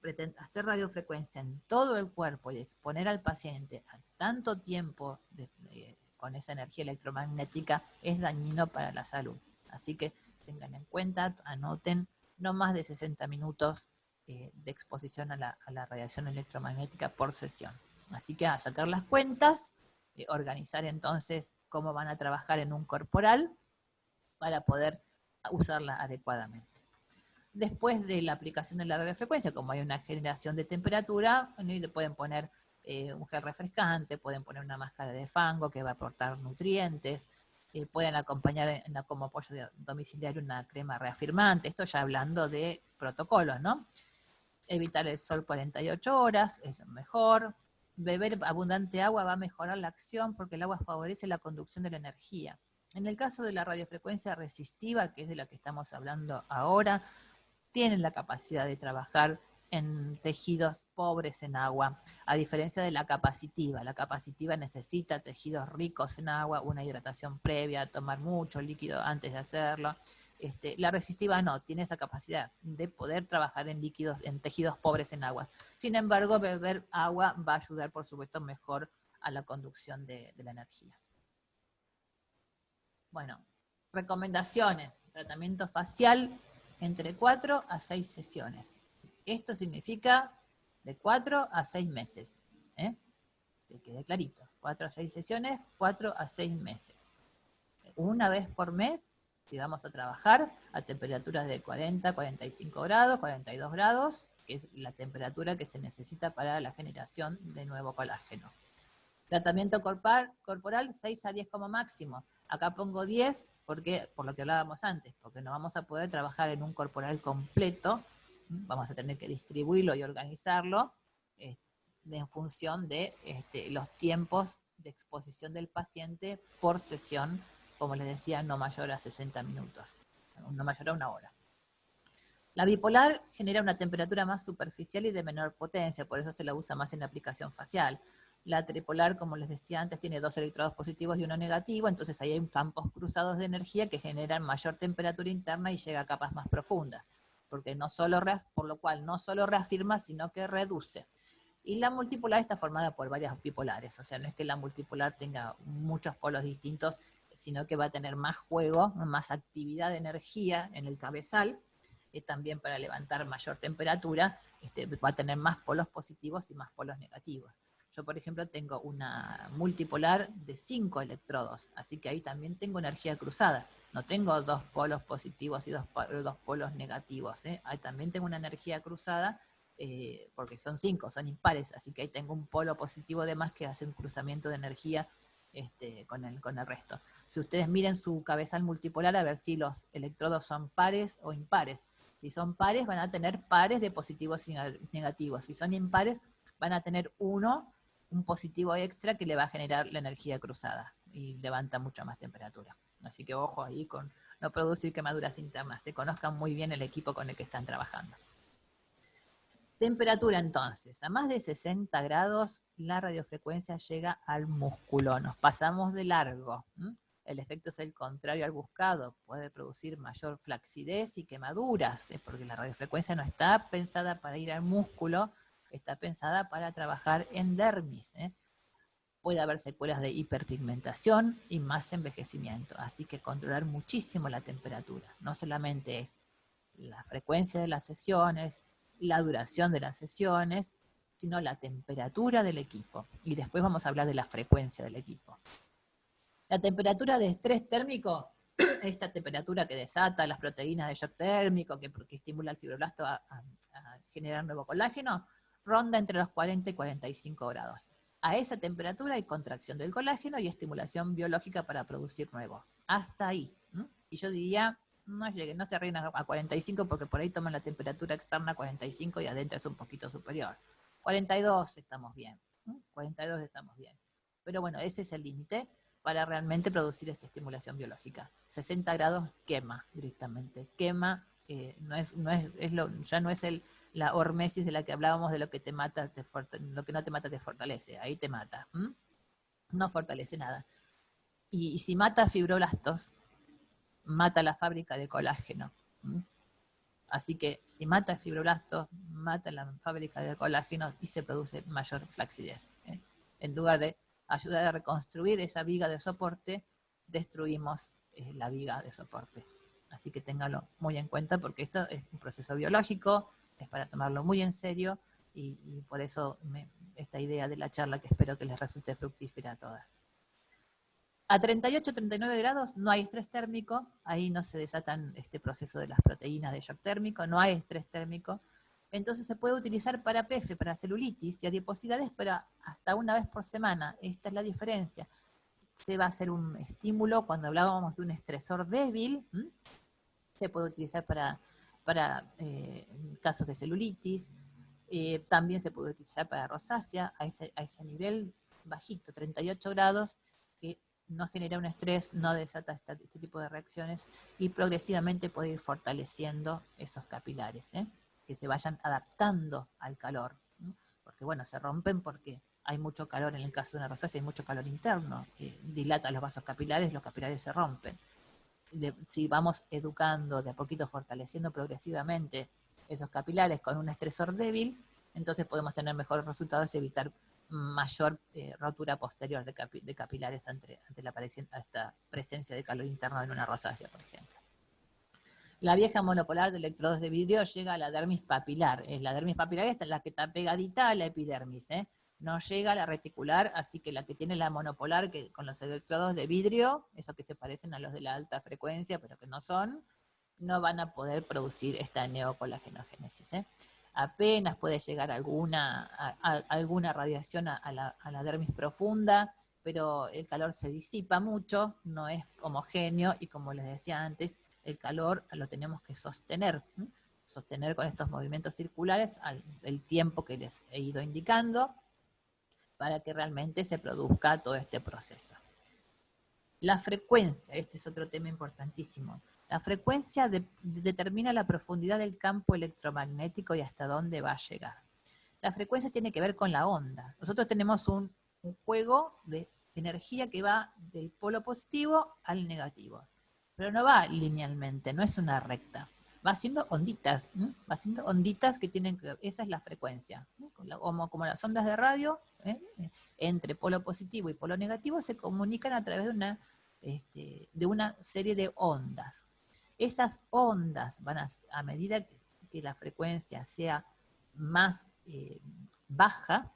radiofrecuencia en todo el cuerpo y exponer al paciente a tanto tiempo con esa energía electromagnética es dañino para la salud. Así que tengan en cuenta, anoten, no más de 60 minutos de exposición a la radiación electromagnética por sesión. Así que a sacar las cuentas, organizar entonces cómo van a trabajar en un corporal para poder usarla adecuadamente. Después de la aplicación de la radiofrecuencia, como hay una generación de temperatura, pueden poner un gel refrescante, pueden poner una máscara de fango que va a aportar nutrientes, pueden acompañar como apoyo domiciliario una crema reafirmante, esto ya hablando de protocolos, ¿no? Evitar el sol 48 horas, es lo mejor. Beber abundante agua va a mejorar la acción porque el agua favorece la conducción de la energía. En el caso de la radiofrecuencia resistiva, que es de la que estamos hablando ahora, tienen la capacidad de trabajar en tejidos pobres en agua, a diferencia de la capacitiva. La capacitiva necesita tejidos ricos en agua, una hidratación previa, tomar mucho líquido antes de hacerlo. La resistiva no, tiene esa capacidad de poder trabajar en líquidos, en tejidos pobres en agua. Sin embargo, beber agua va a ayudar, por supuesto, mejor a la conducción de la energía. Bueno, recomendaciones. Tratamiento facial entre 4 a 6 sesiones. Esto significa de 4 a 6 meses. Que quede clarito. 4 a 6 sesiones, 4 a 6 meses. Una vez por mes, si vamos a trabajar a temperaturas de 40, 45 grados, 42 grados, que es la temperatura que se necesita para la generación de nuevo colágeno. Tratamiento corporal 6 a 10 como máximo. Acá pongo 10 porque, por lo que hablábamos antes, porque no vamos a poder trabajar en un corporal completo, vamos a tener que distribuirlo y organizarlo en función de los tiempos de exposición del paciente por sesión, como les decía, no mayor a 60 minutos, no mayor a 1 hora. La bipolar genera una temperatura más superficial y de menor potencia, por eso se la usa más en la aplicación facial. La tripolar, como les decía antes, tiene 2 electrodos positivos y 1 negativo, entonces ahí hay campos cruzados de energía que generan mayor temperatura interna y llega a capas más profundas, porque por lo cual no solo reafirma, sino que reduce. Y la multipolar está formada por varias bipolares, o sea, no es que la multipolar tenga muchos polos distintos, sino que va a tener más juego, más actividad de energía en el cabezal, también para levantar mayor temperatura, va a tener más polos positivos y más polos negativos. Yo, por ejemplo, tengo una multipolar de 5 electrodos, así que ahí también tengo energía cruzada. No tengo 2 polos positivos y 2 polos negativos. Ahí también tengo una energía cruzada, porque son 5, son impares, así que ahí tengo un polo positivo de más que hace un cruzamiento de energía con el resto. Si ustedes miren su cabezal multipolar a ver si los electrodos son pares o impares. Si son pares van a tener pares de positivos y negativos. Si son impares van a tener un positivo extra que le va a generar la energía cruzada y levanta mucha más temperatura. Así que ojo ahí con no producir quemaduras internas. Se conozcan muy bien el equipo con el que están trabajando. Temperatura entonces, a más de 60 grados la radiofrecuencia llega al músculo, nos pasamos de largo. El efecto es el contrario al buscado, puede producir mayor flacidez y quemaduras, porque la radiofrecuencia no está pensada para ir al músculo, está pensada para trabajar en dermis. Puede haber secuelas de hiperpigmentación y más envejecimiento, así que controlar muchísimo la temperatura, no solamente es la frecuencia de las sesiones, la duración de las sesiones, sino la temperatura del equipo. Y después vamos a hablar de la frecuencia del equipo. La temperatura de estrés térmico, esta temperatura que desata las proteínas de shock térmico, que estimula al fibroblasto a generar nuevo colágeno, ronda entre los 40 y 45 grados. A esa temperatura hay contracción del colágeno y estimulación biológica para producir nuevo. Hasta ahí. Y yo diría, no se arreglen a 45 porque por ahí toman la temperatura externa a 45 y adentro es un poquito superior. 42 estamos bien. 42 estamos bien. Pero bueno, ese es el límite para realmente producir esta estimulación biológica. 60 grados quema directamente. Quema, ya no es la hormesis de la que hablábamos de lo que te mata, lo que no te mata te fortalece. Ahí te mata. No fortalece nada. Y si mata fibroblastos, mata la fábrica de colágeno. Así que si mata fibroblastos, mata la fábrica de colágeno y se produce mayor flacidez. En lugar de ayudar a reconstruir esa viga de soporte, destruimos la viga de soporte. Así que ténganlo muy en cuenta porque esto es un proceso biológico, es para tomarlo muy en serio y por eso esta idea de la charla que espero que les resulte fructífera a todas. A 38, 39 grados no hay estrés térmico, ahí no se desatan este proceso de las proteínas de shock térmico, no hay estrés térmico. Entonces se puede utilizar para PF, para celulitis y adiposidades, pero hasta una vez por semana. Esta es la diferencia. Se va a hacer un estímulo, cuando hablábamos de un estresor débil, se puede utilizar para casos de celulitis, también se puede utilizar para rosácea, a ese nivel bajito, 38 grados, que no genera un estrés, no desata este tipo de reacciones y progresivamente puede ir fortaleciendo esos capilares, que se vayan adaptando al calor, porque bueno, se rompen porque hay mucho calor, en el caso de una rosácea hay mucho calor interno, que dilata los vasos capilares, los capilares se rompen. Si vamos educando, de a poquito fortaleciendo progresivamente esos capilares con un estresor débil, entonces podemos tener mejores resultados y evitar mayor rotura posterior de capilares ante esta presencia de calor interno en una rosácea, por ejemplo. La vieja monopolar de electrodos de vidrio llega a la dermis papilar. La dermis papilar es la que está pegadita a la epidermis, no llega a la reticular, así que la que tiene la monopolar, que con los electrodos de vidrio, esos que se parecen a los de la alta frecuencia, pero que no son, no van a poder producir esta neocolagénogénesis. Apenas puede llegar alguna radiación a la dermis profunda, pero el calor se disipa mucho, no es homogéneo y como les decía antes, el calor lo tenemos que sostener con estos movimientos circulares el tiempo que les he ido indicando para que realmente se produzca todo este proceso. La frecuencia, este es otro tema importantísimo. La frecuencia determina la profundidad del campo electromagnético y hasta dónde va a llegar. La frecuencia tiene que ver con la onda. Nosotros tenemos un juego de energía que va del polo positivo al negativo, pero no va linealmente, no es una recta. Va haciendo onditas, va haciendo onditas que tienen que ver, esa es la frecuencia. Como las ondas de radio, entre polo positivo y polo negativo se comunican a través de una serie de ondas. Esas ondas van a medida que la frecuencia sea más baja,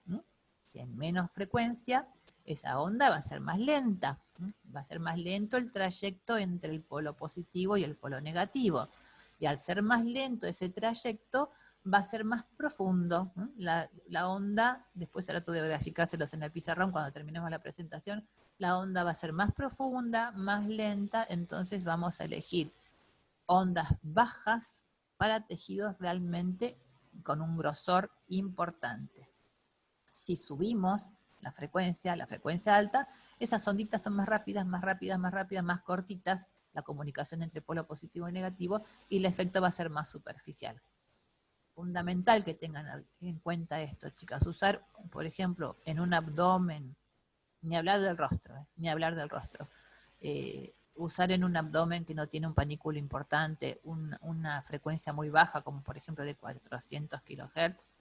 que menos frecuencia, esa onda va a ser más lenta, va a ser más lento el trayecto entre el polo positivo y el polo negativo. Y al ser más lento ese trayecto, va a ser más profundo. La onda, después trato de graficárselos en el pizarrón cuando terminemos la presentación, la onda va a ser más profunda, más lenta, entonces vamos a elegir ondas bajas para tejidos realmente con un grosor importante. Si subimos la frecuencia alta, esas onditas son más rápidas, más cortitas, la comunicación entre polo positivo y negativo, y el efecto va a ser más superficial. Fundamental que tengan en cuenta esto, chicas, usar, por ejemplo, en un abdomen, ni hablar del rostro, usar en un abdomen que no tiene un panículo importante, una frecuencia muy baja, como por ejemplo de 400 kHz,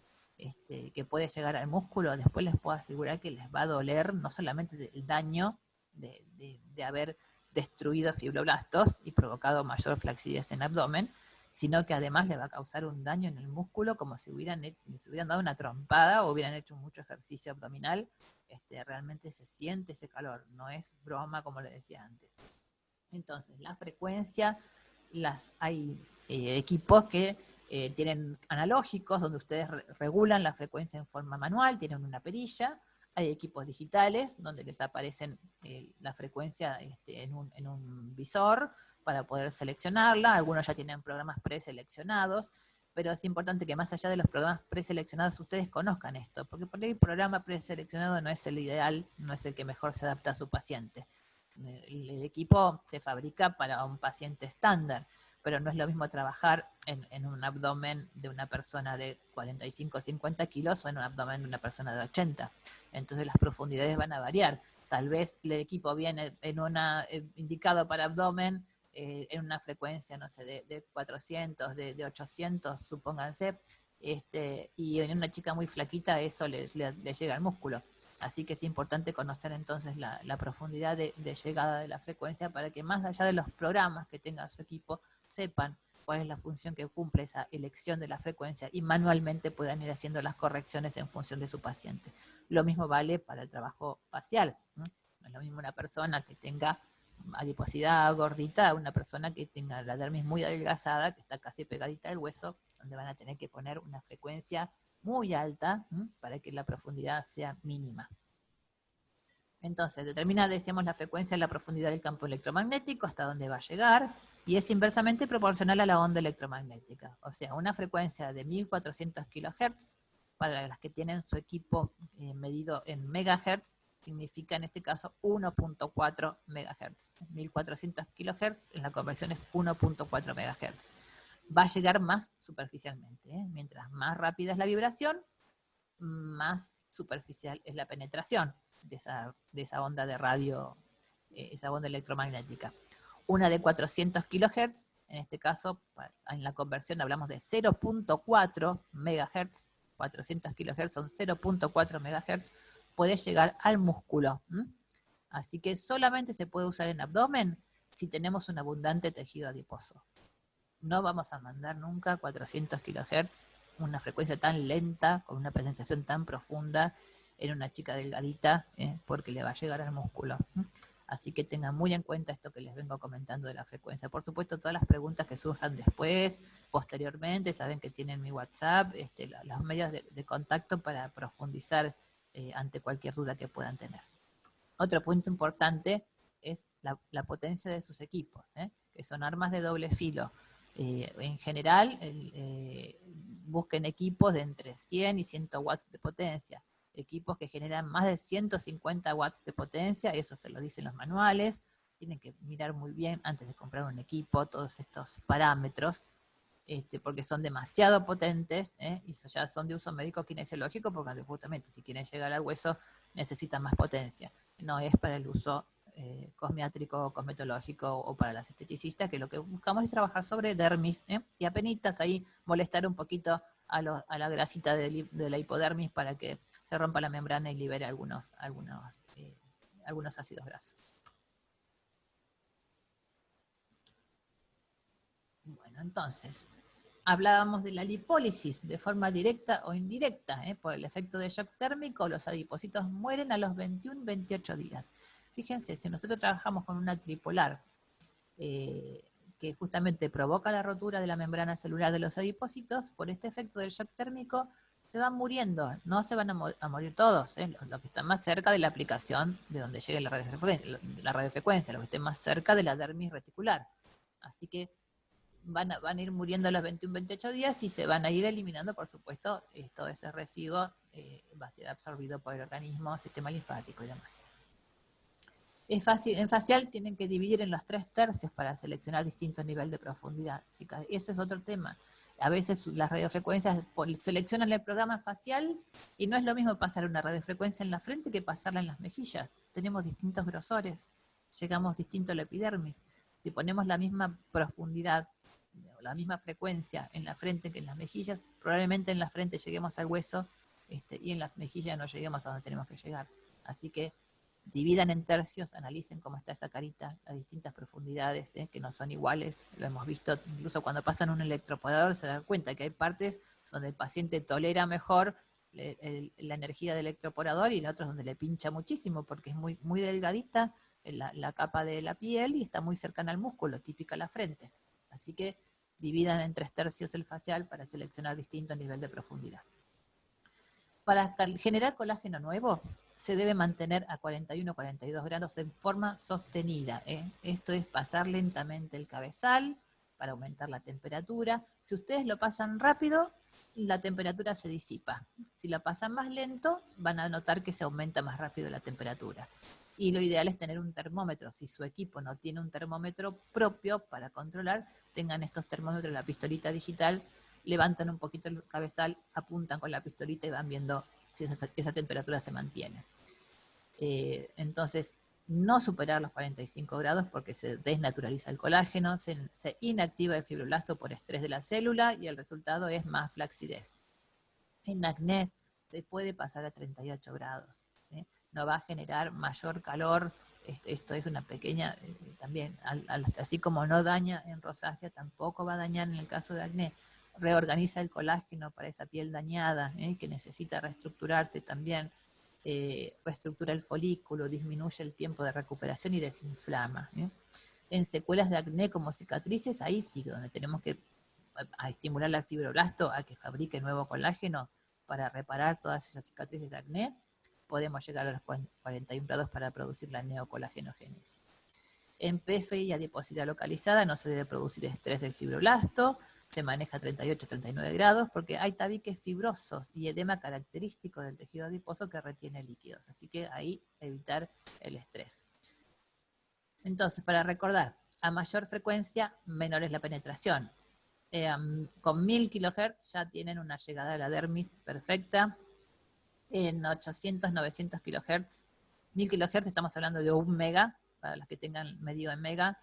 que puede llegar al músculo, después les puedo asegurar que les va a doler no solamente el daño de haber destruido fibroblastos y provocado mayor flacidez en el abdomen, sino que además le va a causar un daño en el músculo como si les hubieran dado una trompada o hubieran hecho mucho ejercicio abdominal. Realmente se siente ese calor, no es broma como le decía antes. Entonces, la frecuencia, hay equipos que tienen analógicos, donde ustedes regulan la frecuencia en forma manual, tienen una perilla. Hay equipos digitales, donde les aparecen la frecuencia en un visor para poder seleccionarla. Algunos ya tienen programas preseleccionados, pero es importante que más allá de los programas preseleccionados ustedes conozcan esto, porque por ahí el programa preseleccionado no es el ideal, no es el que mejor se adapta a su paciente. El equipo se fabrica para un paciente estándar, pero no es lo mismo trabajar en un abdomen de una persona de 45 o 50 kilos o en un abdomen de una persona de 80. Entonces las profundidades van a variar. Tal vez el equipo viene indicado para abdomen en una frecuencia, no sé, de 400, de 800, supónganse, y en una chica muy flaquita eso le llega al músculo. Así que es importante conocer entonces la profundidad de llegada de la frecuencia para que más allá de los programas que tenga su equipo, sepan cuál es la función que cumple esa elección de la frecuencia y manualmente puedan ir haciendo las correcciones en función de su paciente. Lo mismo vale para el trabajo facial. No es lo mismo una persona que tenga adiposidad gordita a una persona que tenga la dermis muy adelgazada, que está casi pegadita al hueso, donde van a tener que poner una frecuencia muy alta para que la profundidad sea mínima. Entonces, decíamos, la frecuencia y la profundidad del campo electromagnético, hasta dónde va a llegar, y es inversamente proporcional a la onda electromagnética. O sea, una frecuencia de 1400 kHz, para las que tienen su equipo medido en megahertz, significa en este caso 1.4 MHz. 1400 kHz en la conversión es 1.4 MHz. Va a llegar más superficialmente. Mientras más rápida es la vibración, más superficial es la penetración de esa onda de radio, esa onda electromagnética. Una de 400 kHz, en este caso, en la conversión hablamos de 0.4 MHz, 400 kHz son 0.4 MHz, puede llegar al músculo. Así que solamente se puede usar en abdomen si tenemos un abundante tejido adiposo. No vamos a mandar nunca 400 kHz, una frecuencia tan lenta, con una penetración tan profunda en una chica delgadita, porque le va a llegar al músculo. Así que tengan muy en cuenta esto que les vengo comentando de la frecuencia. Por supuesto, todas las preguntas que surjan después, posteriormente, saben que tienen mi WhatsApp, los medios de contacto para profundizar ante cualquier duda que puedan tener. Otro punto importante es la potencia de sus equipos, que son armas de doble filo. En general, busquen equipos de entre 100 y 100 watts de potencia. Equipos que generan más de 150 watts de potencia, eso se lo dicen los manuales. Tienen que mirar muy bien antes de comprar un equipo todos estos parámetros, porque son demasiado potentes, y eso ya son de uso médico kinesiológico, porque justamente si quieren llegar al hueso necesitan más potencia. No es para el uso cosmiátrico, cosmetológico o para las esteticistas, que lo que buscamos es trabajar sobre dermis, y apenitas ahí molestar un poquito a la grasita de la hipodermis para que se rompa la membrana y libere algunos ácidos grasos. Bueno, entonces, hablábamos de la lipólisis de forma directa o indirecta. Por el efecto de shock térmico, los adipocitos mueren a los 21-28 días. Fíjense, si nosotros trabajamos con una tripolar que justamente provoca la rotura de la membrana celular de los adipocitos, por este efecto del shock térmico se van muriendo, no se van a morir todos, los que están más cerca de la aplicación de donde llegue la radiofrecuencia, los que estén más cerca de la dermis reticular. Así que van a ir muriendo a los 21-28 días y se van a ir eliminando, por supuesto, todo ese residuo va a ser absorbido por el organismo, sistema linfático y demás. Es fácil, en facial tienen que dividir en los 3/3 para seleccionar distintos niveles de profundidad, chicas. Y eso es otro tema. A veces las radiofrecuencias seleccionan el programa facial y no es lo mismo pasar una radiofrecuencia en la frente que pasarla en las mejillas. Tenemos distintos grosores, llegamos distinto a la epidermis. Si ponemos la misma profundidad, la misma frecuencia en la frente que en las mejillas, probablemente en la frente lleguemos al hueso y en las mejillas no lleguemos a donde tenemos que llegar. Así que dividan en tercios, analicen cómo está esa carita a distintas profundidades, que no son iguales. Lo hemos visto incluso cuando pasan un electroporador, se dan cuenta que hay partes donde el paciente tolera mejor la energía del electroporador y en otros donde le pincha muchísimo porque es muy, muy delgadita la capa de la piel y está muy cercana al músculo, típica la frente. Así que dividan en 3/3 el facial para seleccionar distinto nivel de profundidad. Para generar colágeno nuevo, se debe mantener a 41-42 grados en forma sostenida. Esto es pasar lentamente el cabezal para aumentar la temperatura. Si ustedes lo pasan rápido, la temperatura se disipa. Si la pasan más lento, van a notar que se aumenta más rápido la temperatura. Y lo ideal es tener un termómetro. Si su equipo no tiene un termómetro propio para controlar, tengan estos termómetros, la pistolita digital, levantan un poquito el cabezal, apuntan con la pistolita y van viendo si esa temperatura se mantiene. Entonces, no superar los 45 grados porque se desnaturaliza el colágeno, se inactiva el fibroblasto por estrés de la célula y el resultado es más flacidez. En acné se puede pasar a 38 grados. No va a generar mayor calor. Esto es una pequeña, también, así como no daña en rosácea, tampoco va a dañar en el caso de acné. Reorganiza el colágeno para esa piel dañada, que necesita reestructurarse también. Reestructura el folículo, disminuye el tiempo de recuperación y desinflama. En secuelas de acné como cicatrices, ahí sí, donde tenemos que estimular al fibroblasto a que fabrique nuevo colágeno para reparar todas esas cicatrices de acné, podemos llegar a los 41 grados para producir la neocolagénogénesis. En PFI y adiposidad localizada no se debe producir estrés del fibroblasto, se maneja a 38-39 grados porque hay tabiques fibrosos y edema característico del tejido adiposo que retiene líquidos, así que ahí evitar el estrés. Entonces, para recordar, a mayor frecuencia, menor es la penetración. Con 1000 kHz ya tienen una llegada de la dermis perfecta. En 800-900 kHz, 1000 kHz estamos hablando de 1 mega, para los que tengan medido en mega.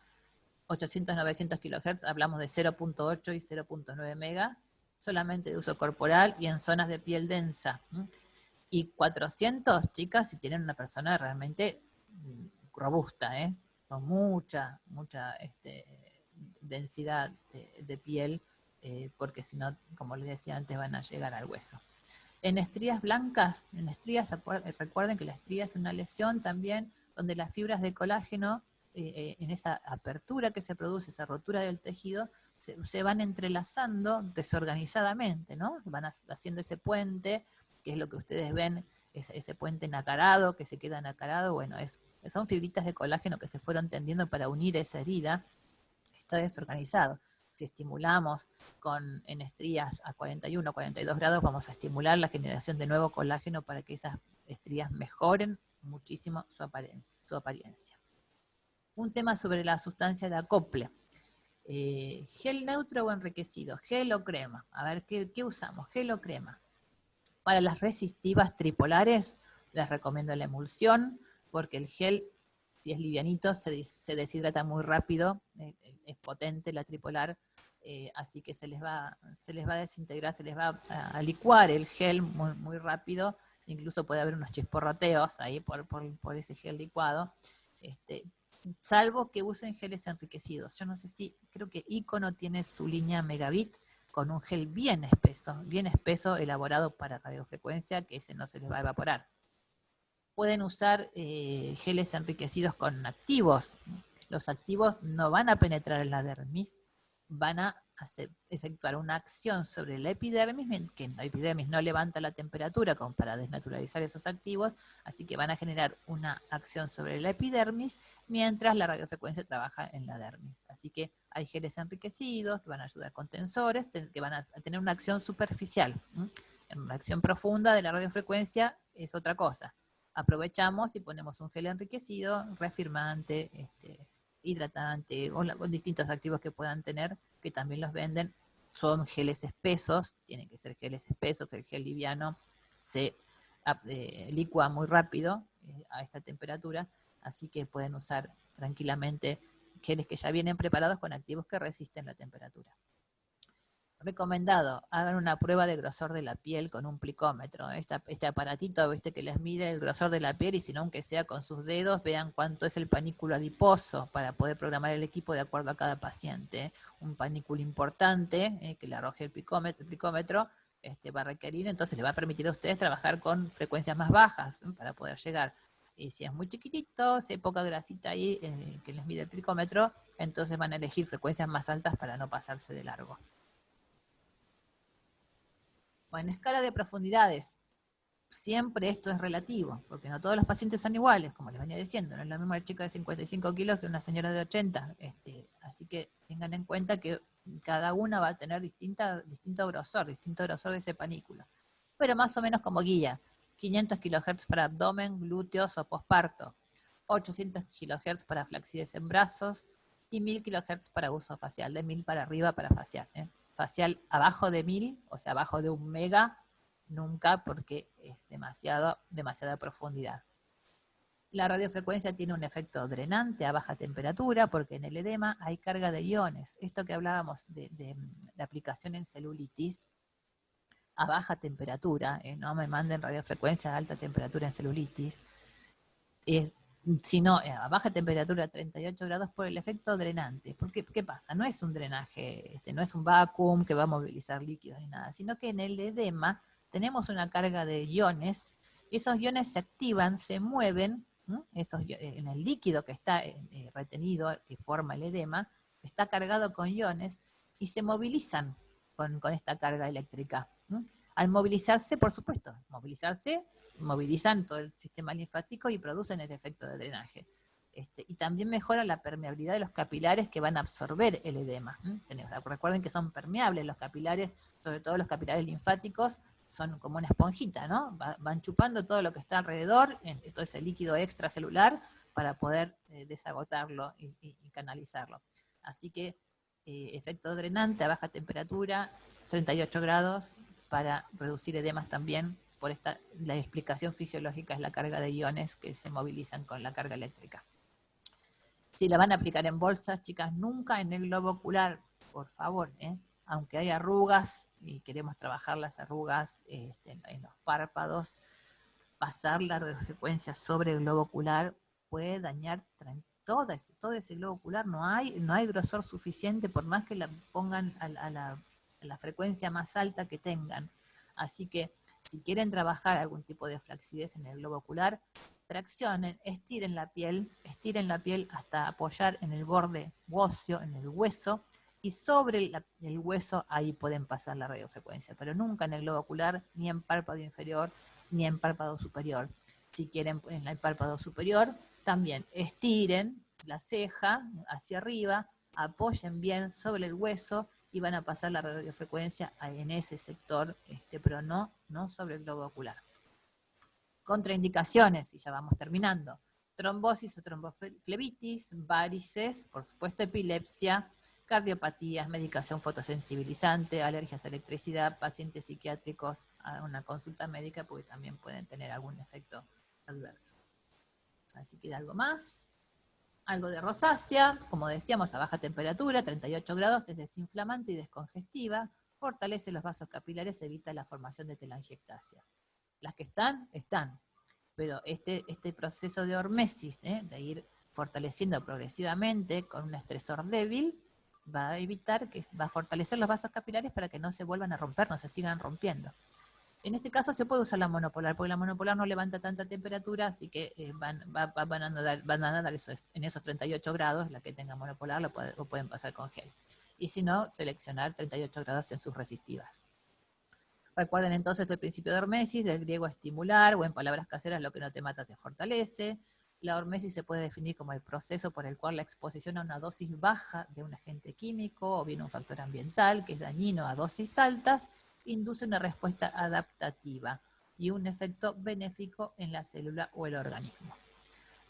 800-900 kHz hablamos de 0.8 y 0.9 mega, solamente de uso corporal y en zonas de piel densa. Y 400, chicas, si tienen una persona realmente robusta, con mucha densidad de piel, porque si no, como les decía antes, van a llegar al hueso. En estrías blancas, recuerden que la estría es una lesión también donde las fibras de colágeno, en esa apertura que se produce, esa rotura del tejido, se van entrelazando desorganizadamente, ¿no? Van haciendo ese puente, que es lo que ustedes ven, ese puente nacarado, que se queda nacarado, bueno, son fibritas de colágeno que se fueron tendiendo para unir esa herida, está desorganizado. Si estimulamos en estrías a 41 o 42 grados, vamos a estimular la generación de nuevo colágeno para que esas estrías mejoren muchísimo su apariencia. Un tema sobre la sustancia de acople. ¿Gel neutro o enriquecido? ¿Gel o crema? A ver, ¿qué usamos? ¿Gel o crema? Para las resistivas tripolares, les recomiendo la emulsión, porque el gel, si es livianito, se deshidrata muy rápido, es potente la tripolar, así que se les va a desintegrar, se les va a licuar el gel muy, muy rápido, incluso puede haber unos chisporroteos ahí por ese gel licuado, salvo que usen geles enriquecidos. Yo no sé creo que Icono tiene su línea Megabit con un gel bien espeso, elaborado para radiofrecuencia, que ese no se les va a evaporar. Pueden usar geles enriquecidos con activos. Los activos no van a penetrar en la dermis, van a efectuar una acción sobre la epidermis, que la epidermis no levanta la temperatura como para desnaturalizar esos activos, así que van a generar una acción sobre la epidermis mientras la radiofrecuencia trabaja en la dermis. Así que hay geles enriquecidos que van a ayudar con tensores, que van a tener una acción superficial. En la acción profunda de la radiofrecuencia es otra cosa. Aprovechamos y ponemos un gel enriquecido, reafirmante, hidratante, o distintos activos que puedan tener, que también los venden. Son geles espesos, tienen que ser geles espesos, el gel liviano se licúa muy rápido a esta temperatura, así que pueden usar tranquilamente geles que ya vienen preparados con activos que resisten la temperatura. Recomendado, hagan una prueba de grosor de la piel con un plicómetro. Este aparatito, viste, que les mide el grosor de la piel, y si no, aunque sea con sus dedos, vean cuánto es el panículo adiposo para poder programar el equipo de acuerdo a cada paciente. Un panículo importante que le arroje el plicómetro va a requerir, entonces le va a permitir a ustedes trabajar con frecuencias más bajas para poder llegar. Y si es muy chiquitito, si hay poca grasita ahí que les mide el plicómetro, entonces van a elegir frecuencias más altas para no pasarse de largo. En escala de profundidades, siempre esto es relativo, porque no todos los pacientes son iguales, como les venía diciendo, no es la misma chica de 55 kilos que una señora de 80, así que tengan en cuenta que cada una va a tener distinto grosor de ese panículo, pero más o menos como guía: 500 kHz para abdomen, glúteos o posparto, 800 kHz para flacidez en brazos y 1000 kHz para uso facial, de 1000 para arriba para facial. Facial abajo de 1000, o sea, abajo de 1 mega, nunca, porque es demasiada profundidad. La radiofrecuencia tiene un efecto drenante a baja temperatura, porque en el edema hay carga de iones. Esto que hablábamos de aplicación en celulitis, a baja temperatura, no me manden radiofrecuencia a alta temperatura en celulitis, sino a baja temperatura, 38 grados, por el efecto drenante. Porque, ¿qué pasa? No es un drenaje, no es un vacuum que va a movilizar líquidos ni nada, sino que en el edema tenemos una carga de iones, y esos iones se activan, se mueven, en el líquido que está retenido, que forma el edema, está cargado con iones, y se movilizan con esta carga eléctrica. Al movilizarse, por supuesto, movilizan todo el sistema linfático y producen el efecto de drenaje. Y también mejora la permeabilidad de los capilares que van a absorber el edema. Recuerden que son permeables los capilares, sobre todo los capilares linfáticos, son como una esponjita, ¿no? Van chupando todo lo que está alrededor, todo ese líquido extracelular, para poder desagotarlo y canalizarlo. Así que efecto drenante a baja temperatura, 38 grados, para reducir edemas también. La explicación fisiológica es la carga de iones que se movilizan con la carga eléctrica. Si la van a aplicar en bolsas, chicas, nunca en el globo ocular, por favor, aunque hay arrugas y queremos trabajar las arrugas en los párpados, pasar la radiofrecuencia sobre el globo ocular puede dañar todo ese globo ocular. No hay grosor suficiente, por más que la pongan a la frecuencia más alta que tengan. Así que si quieren trabajar algún tipo de flacidez en el globo ocular, traccionen, estiren la piel hasta apoyar en el borde óseo, en el hueso, y sobre el hueso ahí pueden pasar la radiofrecuencia, pero nunca en el globo ocular, ni en párpado inferior, ni en párpado superior. Si quieren en el párpado superior, también estiren la ceja hacia arriba, apoyen bien sobre el hueso y van a pasar la radiofrecuencia en ese sector, pero no sobre el globo ocular. Contraindicaciones, y ya vamos terminando: trombosis o tromboflebitis, varices, por supuesto epilepsia, cardiopatías, medicación fotosensibilizante, alergias a electricidad, pacientes psiquiátricos a una consulta médica, porque también pueden tener algún efecto adverso. Así que algo más. Algo de rosácea, como decíamos, a baja temperatura, 38 grados, es desinflamante y descongestiva, fortalece los vasos capilares, evita la formación de telangiectasias. Las que están, pero este proceso de hormesis, de ir fortaleciendo progresivamente con un estresor débil, va a fortalecer los vasos capilares para que no se vuelvan a romper, no se sigan rompiendo. En este caso se puede usar la monopolar, porque la monopolar no levanta tanta temperatura, así que van a nadar en esos 38 grados. La que tenga monopolar lo pueden pasar con gel. y si no, seleccionar 38 grados en sus resistivas. Recuerden entonces el principio de hormesis, del griego estimular, o en palabras caseras, lo que no te mata te fortalece. La hormesis se puede definir como el proceso por el cual la exposición a una dosis baja de un agente químico o bien un factor ambiental que es dañino a dosis altas, induce una respuesta adaptativa y un efecto benéfico en la célula o el organismo.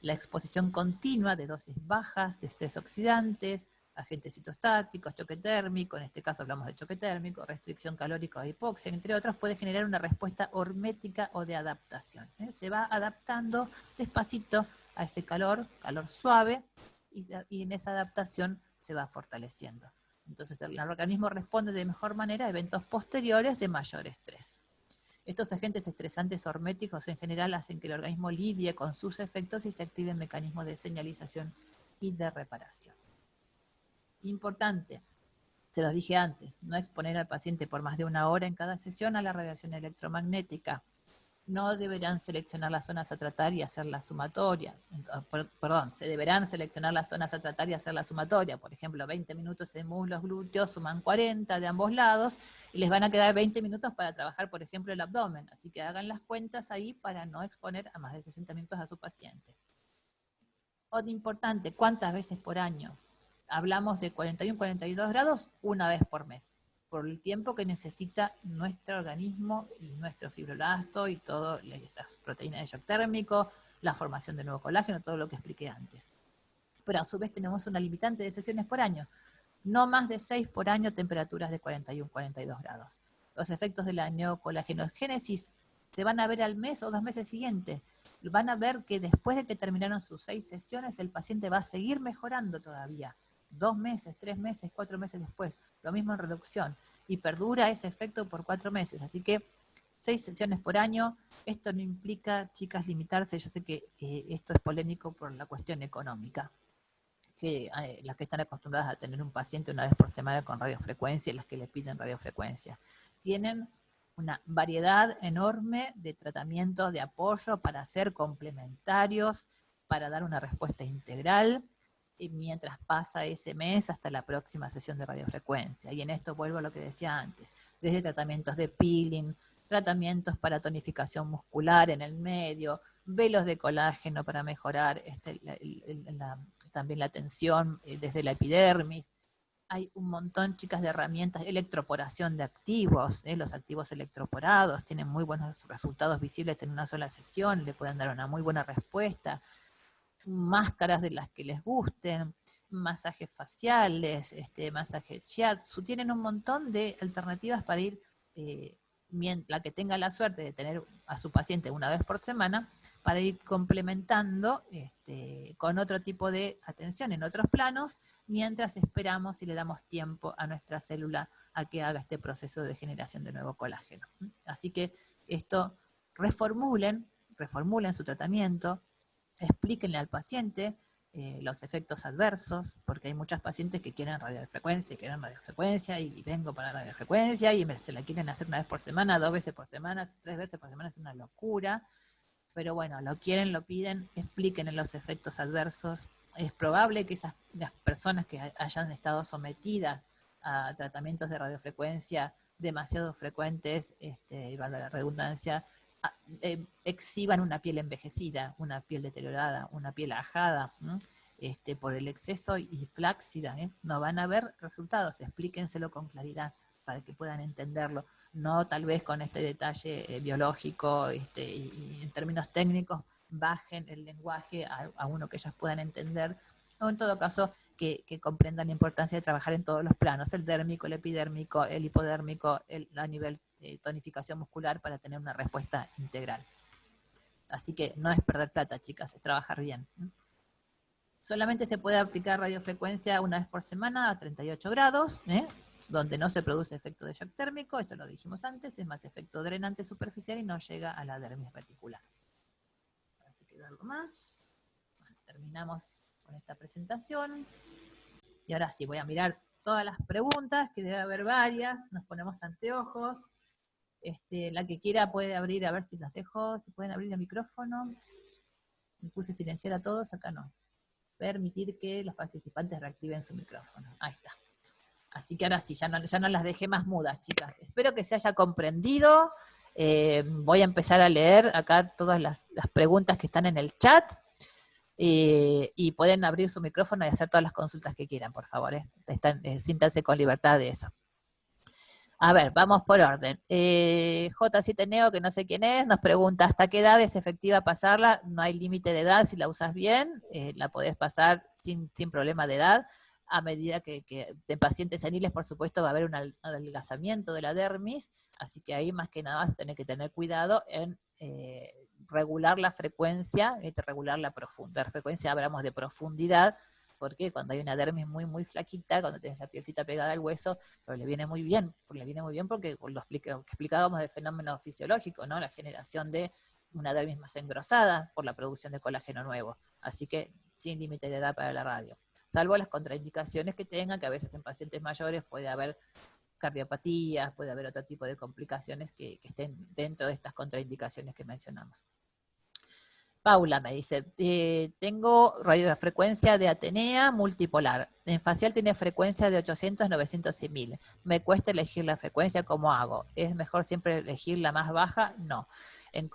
La exposición continua de dosis bajas de estrés oxidantes, agentes citostáticos, choque térmico, en este caso hablamos de choque térmico, restricción calórica o hipoxia, entre otros, puede generar una respuesta hormética o de adaptación. Se va adaptando despacito a ese calor suave, y en esa adaptación se va fortaleciendo. Entonces el organismo responde de mejor manera a eventos posteriores de mayor estrés. Estos agentes estresantes horméticos en general hacen que el organismo lidie con sus efectos y se activen mecanismos de señalización y de reparación. Importante, te lo dije antes, no exponer al paciente por más de 1 hora en cada sesión a la radiación electromagnética. No deberán seleccionar las zonas a tratar y hacer la sumatoria. Perdón, se deberán seleccionar las zonas a tratar y hacer la sumatoria. Por ejemplo, 20 minutos en muslos, glúteos, suman 40 de ambos lados y les van a quedar 20 minutos para trabajar, por ejemplo, el abdomen. Así que hagan las cuentas ahí para no exponer a más de 60 minutos a su paciente. Otra importante, ¿cuántas veces por año? Hablamos de 41-42 grados una vez por mes, por el tiempo que necesita nuestro organismo y nuestro fibroblasto y todas estas proteínas de shock térmico, la formación de nuevo colágeno, todo lo que expliqué antes. Pero a su vez tenemos una limitante de sesiones por año, no más de 6 por año, temperaturas de 41-42 grados. Los efectos de la neocolagenogenesis se van a ver al mes o 2 meses siguientes. Van a ver que después de que terminaron sus 6 sesiones, el paciente va a seguir mejorando todavía. 2 meses, 3 meses, 4 meses después. Lo mismo en reducción. Y perdura ese efecto por 4 meses. Así que 6 sesiones por año. Esto no implica, chicas, limitarse. Yo sé que esto es polémico por la cuestión económica. Que las que están acostumbradas a tener un paciente una vez por semana con radiofrecuencia y las que le piden radiofrecuencia. Tienen una variedad enorme de tratamientos de apoyo para ser complementarios, para dar una respuesta integral, y mientras pasa ese mes hasta la próxima sesión de radiofrecuencia. Y en esto vuelvo a lo que decía antes, desde tratamientos de peeling, tratamientos para tonificación muscular en el medio, velos de colágeno para mejorar también la tensión desde la epidermis. Hay un montón, chicas, de herramientas, electroporación de activos, los activos electroporados tienen muy buenos resultados visibles en una sola sesión, le pueden dar una muy buena respuesta. Máscaras de las que les gusten, masajes faciales, masajes shiatsu, tienen un montón de alternativas para ir, la que tenga la suerte de tener a su paciente una vez por semana, para ir complementando con otro tipo de atención en otros planos, mientras esperamos y le damos tiempo a nuestra célula a que haga este proceso de generación de nuevo colágeno. Así que esto, reformulen su tratamiento, explíquenle al paciente los efectos adversos, porque hay muchas pacientes que quieren radiofrecuencia y vengo para radiofrecuencia y se la quieren hacer 1 vez por semana, 2 veces por semana, 3 veces por semana, es una locura. Pero bueno, lo quieren, lo piden, explíquenle los efectos adversos. Es probable que las personas que hayan estado sometidas a tratamientos de radiofrecuencia demasiado frecuentes, y valga la redundancia, exhiban una piel envejecida, una piel deteriorada, una piel ajada, por el exceso y flácida, no van a ver resultados, explíquenselo con claridad para que puedan entenderlo, no tal vez con este detalle biológico, y en términos técnicos bajen el lenguaje a uno que ellos puedan entender, o en todo caso que comprendan la importancia de trabajar en todos los planos, el dérmico, el epidérmico, el hipodérmico, a nivel tonificación muscular para tener una respuesta integral. Así que no es perder plata, chicas, es trabajar bien. Solamente se puede aplicar radiofrecuencia 1 vez por semana a 38 grados, donde no se produce efecto de shock térmico, esto lo dijimos antes, es más efecto drenante superficial y no llega a la dermis reticular. Así que algo más. Bueno, terminamos con esta presentación. Y ahora sí, voy a mirar todas las preguntas, que debe haber varias, nos ponemos anteojos. La que quiera puede abrir, a ver si las dejo, si pueden abrir el micrófono. Me puse silenciar a todos, acá no. Permitir que los participantes reactiven su micrófono. Ahí está. Así que ahora sí, ya no las dejé más mudas, chicas. Espero que se haya comprendido. Voy a empezar a leer acá todas las preguntas que están en el chat. Y pueden abrir su micrófono y hacer todas las consultas que quieran, por favor. Siéntanse con libertad de eso. A ver, vamos por orden. J7 Neo, que no sé quién es, nos pregunta, ¿hasta qué edad es efectiva pasarla? No hay límite de edad, si la usas bien, la podés pasar sin problema de edad. A medida que en pacientes seniles, por supuesto, va a haber un adelgazamiento de la dermis, así que ahí más que nada vas a tener que tener cuidado en regular la frecuencia, regular la frecuencia, hablamos de profundidad, porque cuando hay una dermis muy, muy flaquita, cuando tienes esa pielcita pegada al hueso, pero le viene muy bien porque lo que explicábamos del fenómeno fisiológico, ¿no? La generación de una dermis más engrosada por la producción de colágeno nuevo. Así que sin límite de edad para la radio. Salvo las contraindicaciones que tengan, que a veces en pacientes mayores puede haber cardiopatías, puede haber otro tipo de complicaciones que estén dentro de estas contraindicaciones que mencionamos. Paula me dice, tengo radiofrecuencia de Atenea multipolar. En facial tiene frecuencia de 800, 900 y 1000. Me cuesta elegir la frecuencia, ¿cómo hago? ¿Es mejor siempre elegir la más baja? No. En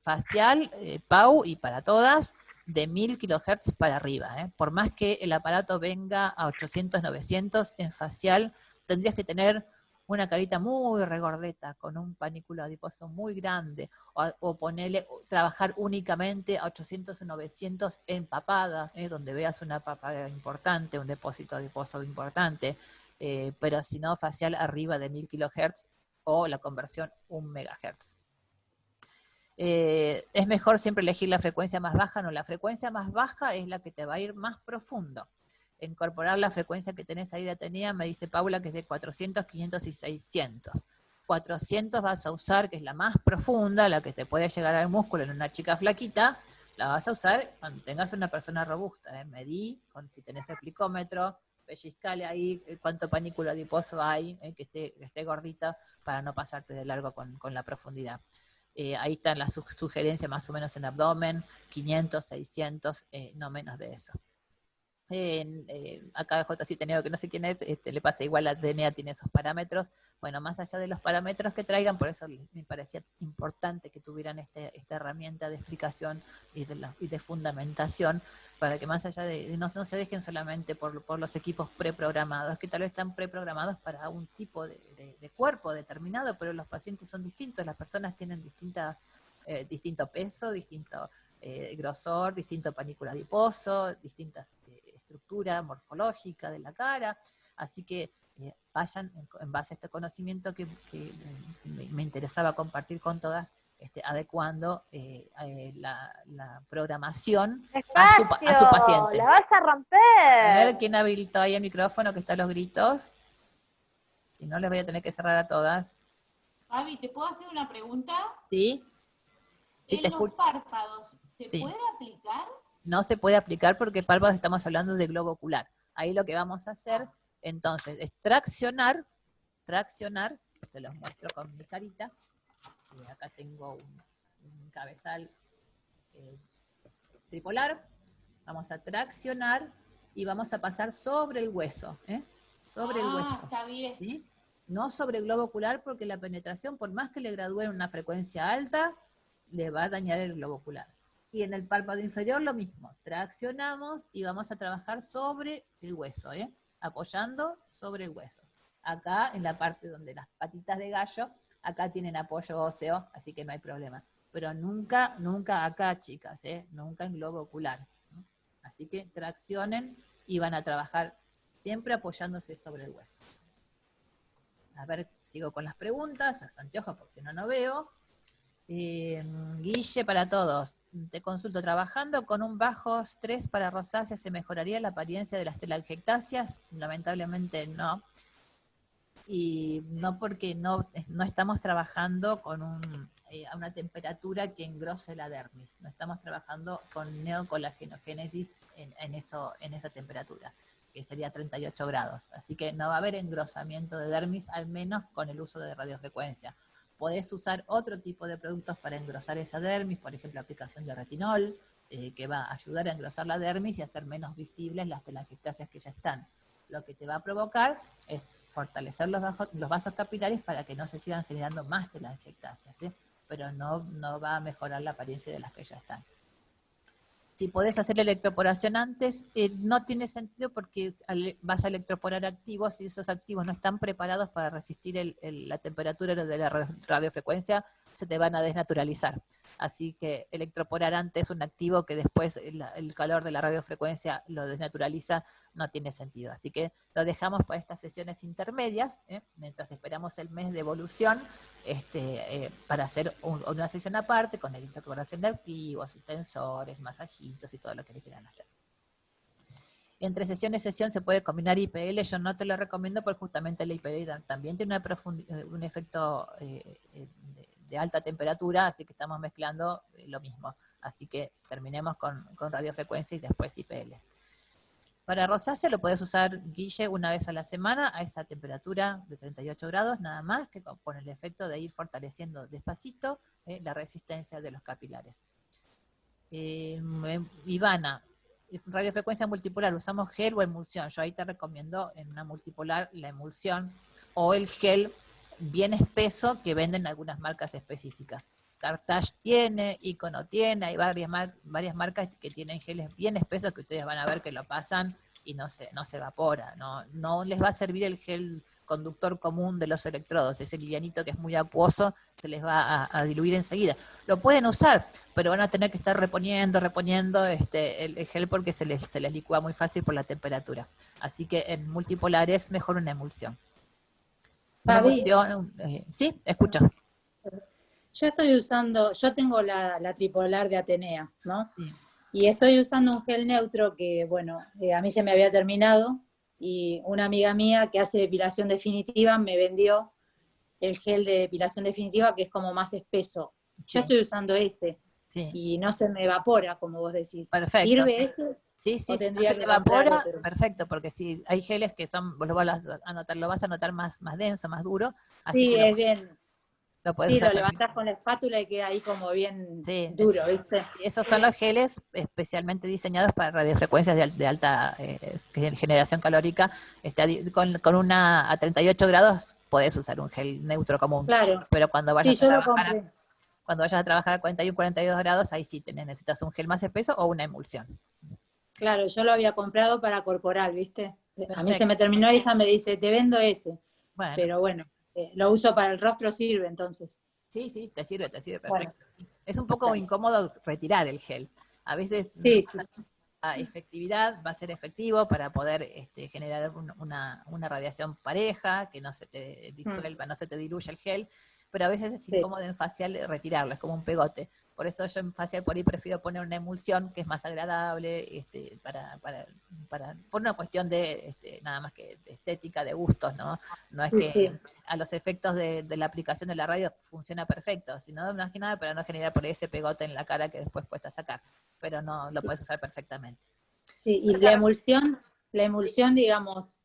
facial, Pau, y para todas, de 1000 kHz para arriba. Por más que el aparato venga a 800, 900, en facial tendrías que tener una carita muy regordeta, con un panículo adiposo muy grande, o trabajar únicamente a 800 o 900 en papada, donde veas una papada importante, un depósito adiposo importante, pero si no, facial arriba de 1000 kHz o la conversión 1 MHz. Es mejor siempre elegir la frecuencia más baja. No, la frecuencia más baja es la que te va a ir más profundo. Incorporar la frecuencia que tenés ahí de Atenea, me dice Paula, que es de 400, 500 y 600. 400 vas a usar, que es la más profunda, la que te puede llegar al músculo en una chica flaquita, la vas a usar cuando tengas una persona robusta. Medí, si tenés el plicómetro, pellizcale ahí cuánto panículo adiposo hay, que esté gordita, para no pasarte de largo con la profundidad. Ahí están las sugerencias más o menos en abdomen, 500, 600, no menos de eso. Acá J7 Neo, que no sé quién es, le pasa igual, la DNA tiene esos parámetros. Bueno, más allá de los parámetros que traigan, por eso me parecía importante que tuvieran esta herramienta de explicación y de fundamentación, para que más allá de no se dejen solamente por los equipos preprogramados, que tal vez están preprogramados para un tipo de cuerpo determinado, pero los pacientes son distintos, las personas tienen distinto peso, distinto grosor, distinto panículo adiposo, distintas estructura morfológica de la cara, así que vayan en base a este conocimiento que me interesaba compartir con todas, adecuando la programación a su paciente. ¡La vas a romper! A ver quién habilitó ahí el micrófono, que están los gritos. Si no, les voy a tener que cerrar a todas. Fabi, ¿te puedo hacer una pregunta? Sí. ¿En los párpados se puede aplicar? No se puede aplicar porque párpados estamos hablando de globo ocular. Ahí lo que vamos a hacer, entonces, es traccionar, te los muestro con mi carita. Acá tengo un cabezal tripolar. Vamos a traccionar y vamos a pasar sobre el hueso, sobre el hueso. Está bien. ¿Sí? No sobre el globo ocular, porque la penetración, por más que le gradúen una frecuencia alta, le va a dañar el globo ocular. Y en el párpado inferior lo mismo, traccionamos y vamos a trabajar sobre el hueso, apoyando sobre el hueso. Acá en la parte donde las patitas de gallo, acá tienen apoyo óseo, así que no hay problema. Pero nunca, nunca acá, chicas, nunca en globo ocular, ¿no? Así que traccionen y van a trabajar siempre apoyándose sobre el hueso. A ver, sigo con las preguntas, los anteojos porque si no, no veo. Guille, para todos, te consulto, ¿trabajando con un bajo estrés para rosácea se mejoraría la apariencia de las telangiectasias? Lamentablemente no. Y no porque no estamos trabajando con a una temperatura que engrose la dermis. No estamos trabajando con neocolagenogenesis en esa temperatura, que sería 38 grados. Así que no va a haber engrosamiento de dermis, al menos con el uso de radiofrecuencia. Podés usar otro tipo de productos para engrosar esa dermis, por ejemplo, aplicación de retinol, que va a ayudar a engrosar la dermis y hacer menos visibles las telangiectasias que ya están. lo que te va a provocar es fortalecer los vasos capilares para que no se sigan generando más telangiectasias, ¿sí? Pero no va a mejorar la apariencia de las que ya están. Si podés hacer la electroporación antes, no tiene sentido porque vas a electroporar activos y esos activos no están preparados para resistir la temperatura de la radiofrecuencia, se te van a desnaturalizar. Así que electroporar antes un activo que después el calor de la radiofrecuencia lo desnaturaliza, no tiene sentido. Así que lo dejamos para estas sesiones intermedias, mientras esperamos el mes de evolución, para hacer una sesión aparte con electroporación de activos, tensores, masajitos y todo lo que le quieran hacer. Entre sesión y sesión se puede combinar IPL, yo no te lo recomiendo porque justamente el IPL también tiene un efecto de alta temperatura, así que estamos mezclando lo mismo. Así que terminemos con radiofrecuencia y después IPL. Para rosácea lo puedes usar, Guille, una vez a la semana a esa temperatura de 38 grados, nada más, que con el efecto de ir fortaleciendo despacito la resistencia de los capilares. Ivana, radiofrecuencia multipolar, ¿usamos gel o emulsión? Yo ahí te recomiendo en una multipolar la emulsión o el gel bien espeso que venden algunas marcas específicas. Cartage tiene, Icono tiene, hay varias marcas que tienen geles bien espesos que ustedes van a ver que lo pasan y no se evapora, no les va a servir el gel conductor común de los electrodos, ese livianito que es muy acuoso, se les va a diluir enseguida. Lo pueden usar, pero van a tener que estar reponiendo el gel porque se les licúa muy fácil por la temperatura. Así que en multipolar es mejor una emulsión. Una emulsión, ¿sí? Escucho. Yo estoy usando, yo tengo la tripolar de Atenea, ¿no? Sí. Y estoy usando un gel neutro que, bueno, a mí se me había terminado y una amiga mía que hace depilación definitiva me vendió el gel de depilación definitiva que es como más espeso. Sí. Yo estoy usando ese y no se me evapora, como vos decís. Perfecto. ¿Sirve ese? Sí, si no se te evapora, perfecto, porque si hay geles que son, vos lo vas a notar más denso, más duro. Así sí, que es bien. Lo usar levantás con la espátula y queda ahí como bien duro, ¿viste? Esos son los geles especialmente diseñados para radiofrecuencias de alta generación calórica. Con una a 38 grados podés usar un gel neutro común. Claro. Pero cuando vayas a trabajar a 41, 42 grados, ahí sí necesitas un gel más espeso o una emulsión. Claro, yo lo había comprado para corporal, ¿viste? Perfecto. A mí se me terminó y ella me dice, te vendo ese. Bueno. Pero bueno. Lo uso para el rostro, sirve entonces. Sí, te sirve perfecto. Bueno, es un poco incómodo retirar el gel. A veces la efectividad va a ser efectivo para poder generar una radiación pareja, que no se te disuelva, no se te diluya el gel, pero a veces es incómodo en facial retirarlo, es como un pegote. Por eso yo en facial por ahí prefiero poner una emulsión que es más agradable, por una cuestión de nada más que de estética, de gustos, ¿no? No es que a los efectos de la aplicación de la radio funciona perfecto, sino más que nada para no generar por ahí ese pegote en la cara que después cuesta sacar, pero no lo puedes usar perfectamente. Sí, y la emulsión, digamos,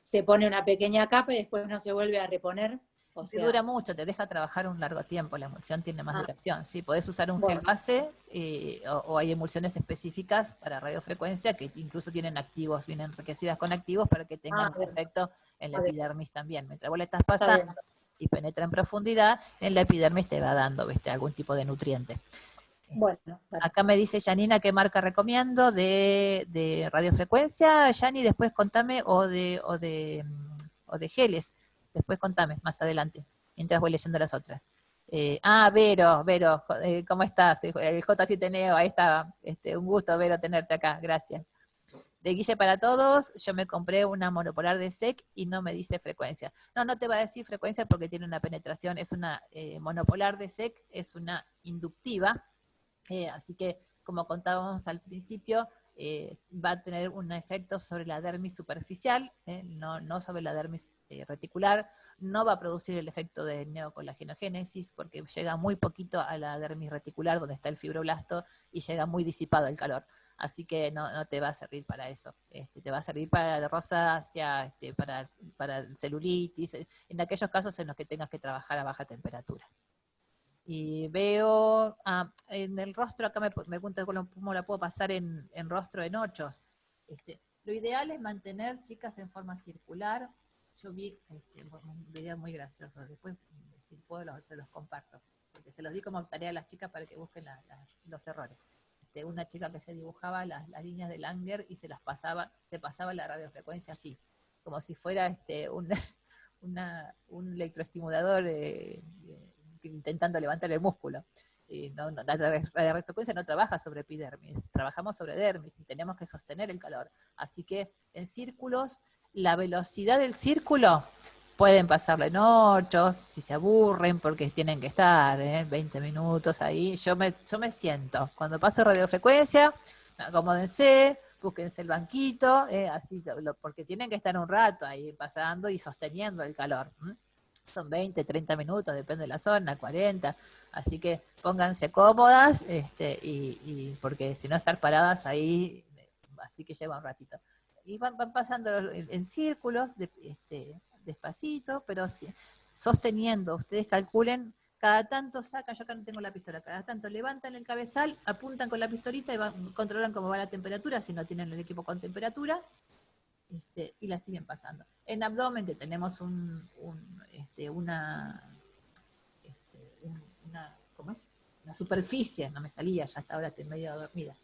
se pone una pequeña capa y después no se vuelve a reponer. Si dura mucho, te deja trabajar un largo tiempo, la emulsión tiene más duración. Sí, podés usar un gel base o hay emulsiones específicas para radiofrecuencia que incluso tienen activos, vienen enriquecidas con activos para que tengan un efecto en la epidermis también. Mientras vos le estás pasando y penetra en profundidad, en la epidermis te va dando algún tipo de nutriente. Bueno, acá me dice Janina qué marca recomiendo de radiofrecuencia. Yani, después contame o de geles. Después contame más adelante, mientras voy leyendo las otras. Vero, ¿cómo estás? El J7 Neo, ahí está. Un gusto, Vero, tenerte acá, gracias. De Guille para Todos, yo me compré una monopolar de SEC y no me dice frecuencia. No te va a decir frecuencia porque tiene una penetración, es una monopolar de SEC, es una inductiva, así que como contábamos al principio, va a tener un efecto sobre la dermis superficial, no sobre la dermis reticular, no va a producir el efecto de neocolagenogénesis porque llega muy poquito a la dermis reticular donde está el fibroblasto y llega muy disipado el calor. Así que no te va a servir para eso. Te va a servir para la rosácea, para celulitis, en aquellos casos en los que tengas que trabajar a baja temperatura. Y veo, en el rostro, acá me pregunta cómo la puedo pasar en rostro en 8. Lo ideal es mantener, chicas, en forma circular. Yo vi un video muy gracioso, después si puedo se los comparto, porque se los di como tarea a las chicas para que busquen los errores. Una chica que se dibujaba las líneas de Langer y se pasaba la radiofrecuencia así, como si fuera un electroestimulador intentando levantar el músculo. La radiofrecuencia no trabaja sobre epidermis, trabajamos sobre dermis y tenemos que sostener el calor. Así que en círculos, la velocidad del círculo pueden pasarla en 8, si se aburren, porque tienen que estar 20 minutos ahí. Yo me siento, cuando paso radiofrecuencia, acomódense, búsquense el banquito, así porque tienen que estar un rato ahí pasando y sosteniendo el calor. Son 20, 30 minutos, depende de la zona, 40, así que pónganse cómodas, y porque si no estar paradas ahí, así que lleva un ratito. Y van pasando en círculos, despacito, pero sosteniendo. Ustedes calculen, cada tanto sacan, yo acá no tengo la pistola, cada tanto levantan el cabezal, apuntan con la pistolita y controlan cómo va la temperatura, si no tienen el equipo con temperatura, y la siguen pasando. En abdomen, que tenemos ¿cómo es? Una superficie, no me salía, ya hasta ahora estoy medio dormida,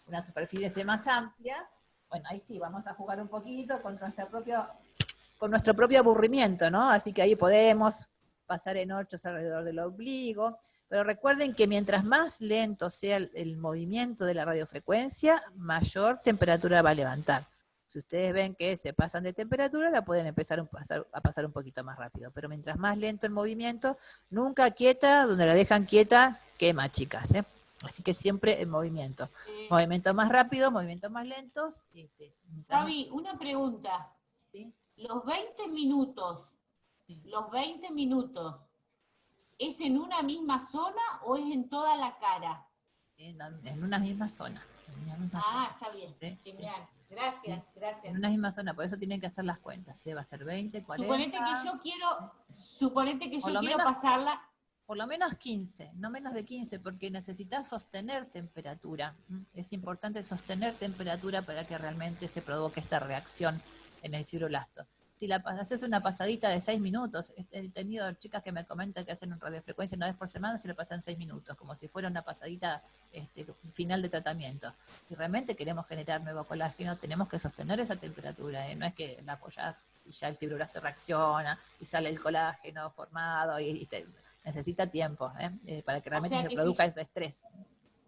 una superficie más amplia, bueno, ahí sí, vamos a jugar un poquito con nuestro propio aburrimiento, ¿no? Así que ahí podemos pasar en 8 alrededor del obligo, pero recuerden que mientras más lento sea el movimiento de la radiofrecuencia, mayor temperatura va a levantar. Si ustedes ven que se pasan de temperatura, la pueden empezar a pasar un poquito más rápido, pero mientras más lento el movimiento, nunca quieta, donde la dejan quieta, quema, chicas, ¿eh? Así que siempre en movimiento. Movimientos más rápidos, movimientos más lentos. Fabi, una pregunta. ¿Sí? Los 20 minutos, Sí. ¿es en una misma zona o es en toda la cara? En una misma zona. Está bien. ¿Sí? Genial. Sí. Gracias. En una misma zona, por eso tienen que hacer las cuentas. ¿Sí? Va a ser 20, 40. Suponete que yo quiero pasarla. Por lo menos 15, no menos de 15, porque necesitas sostener temperatura. Es importante sostener temperatura para que realmente se provoque esta reacción en el fibroblasto. Si haces una pasadita de 6 minutos, he tenido chicas que me comentan que hacen una radiofrecuencia una vez por semana, se le pasan 6 minutos, como si fuera una pasadita final de tratamiento. Si realmente queremos generar nuevo colágeno, tenemos que sostener esa temperatura, no es que la apoyás y ya el fibroblasto reacciona y sale el colágeno formado necesita tiempo para que realmente se produzca ese estrés.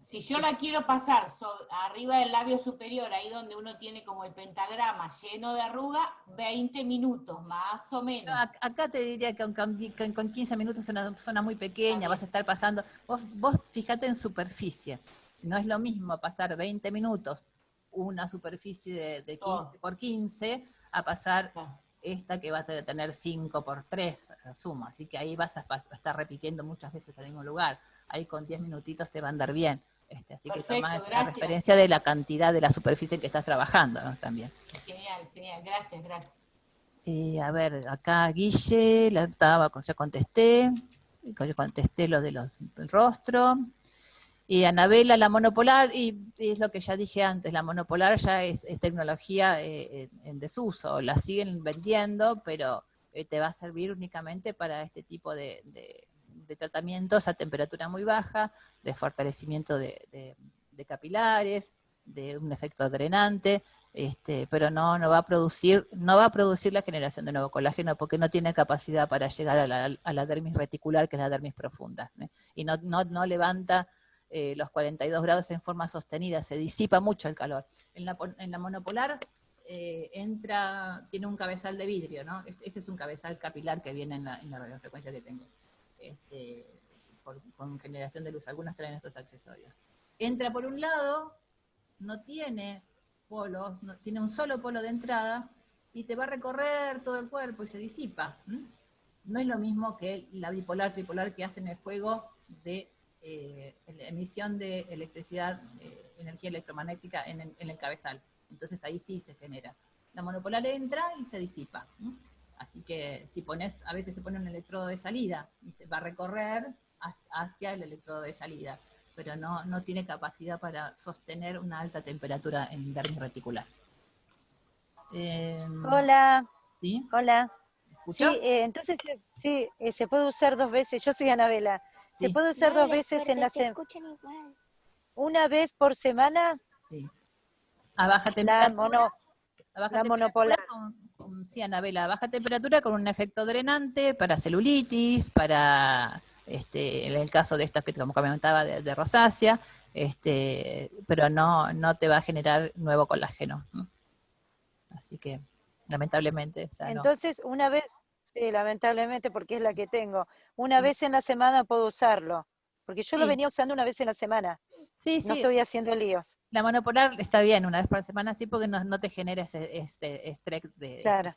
Si yo la quiero pasar arriba del labio superior, ahí donde uno tiene como el pentagrama lleno de arruga, 20 minutos, más o menos. Acá te diría que con 15 minutos es una zona muy pequeña, vas a estar pasando. Vos fíjate en superficie. No es lo mismo pasar 20 minutos una superficie de 15 por 15 a pasar esta que va a tener 5 por 3, sumo. Así que ahí vas a estar repitiendo muchas veces al mismo lugar. Ahí con 10 minutitos te va a andar bien. Así que tomá la referencia de la cantidad de la superficie en que estás trabajando, ¿no? También. Genial, gracias. A ver, acá Guille, ya contesté lo del rostro. Y Anabela, la monopolar, y es lo que ya dije antes, la monopolar ya es tecnología en desuso, la siguen vendiendo, pero te va a servir únicamente para este tipo de tratamientos a temperatura muy baja, de fortalecimiento de capilares, de un efecto drenante, pero no va a producir la generación de nuevo colágeno porque no tiene capacidad para llegar a la dermis reticular, que es la dermis profunda, y no levanta los 42 grados en forma sostenida, se disipa mucho el calor. En la monopolar tiene un cabezal de vidrio, ¿no? Este es un cabezal capilar que viene en la radiofrecuencia que tengo, con generación de luz. Algunos traen estos accesorios. Entra por un lado, no tiene polos, tiene un solo polo de entrada y te va a recorrer todo el cuerpo y se disipa. No es lo mismo que la bipolar, tripolar que hacen el juego de emisión de electricidad, energía electromagnética en el cabezal. Entonces ahí sí se genera. La monopolar entra y se disipa. Así que a veces se pone un electrodo de salida y se va a recorrer hacia el electrodo de salida, pero no tiene capacidad para sostener una alta temperatura en dermis reticular. Hola, ¿Sí? hola. ¿Me escuchó? Sí, entonces, sí, se puede usar 2 veces. Yo soy Anabela. Se Sí, puede usar 2 veces en la semana. Una vez por semana, sí. A baja la temperatura, a baja la temperatura monopolar. sí, Anabela, a baja temperatura con un efecto drenante para celulitis, para, en el caso de estos que como comentaba de rosácea, pero no te va a generar nuevo colágeno, ¿no? Así que, lamentablemente, ya no. Entonces, una vez, sí, lamentablemente porque es la que tengo, una vez en la semana puedo usarlo. Porque yo lo Sí, venía usando una vez en la semana. sí, No sí. estoy haciendo líos. La monopolar está bien una vez por semana, sí, porque no te genera ese estrés, Claro.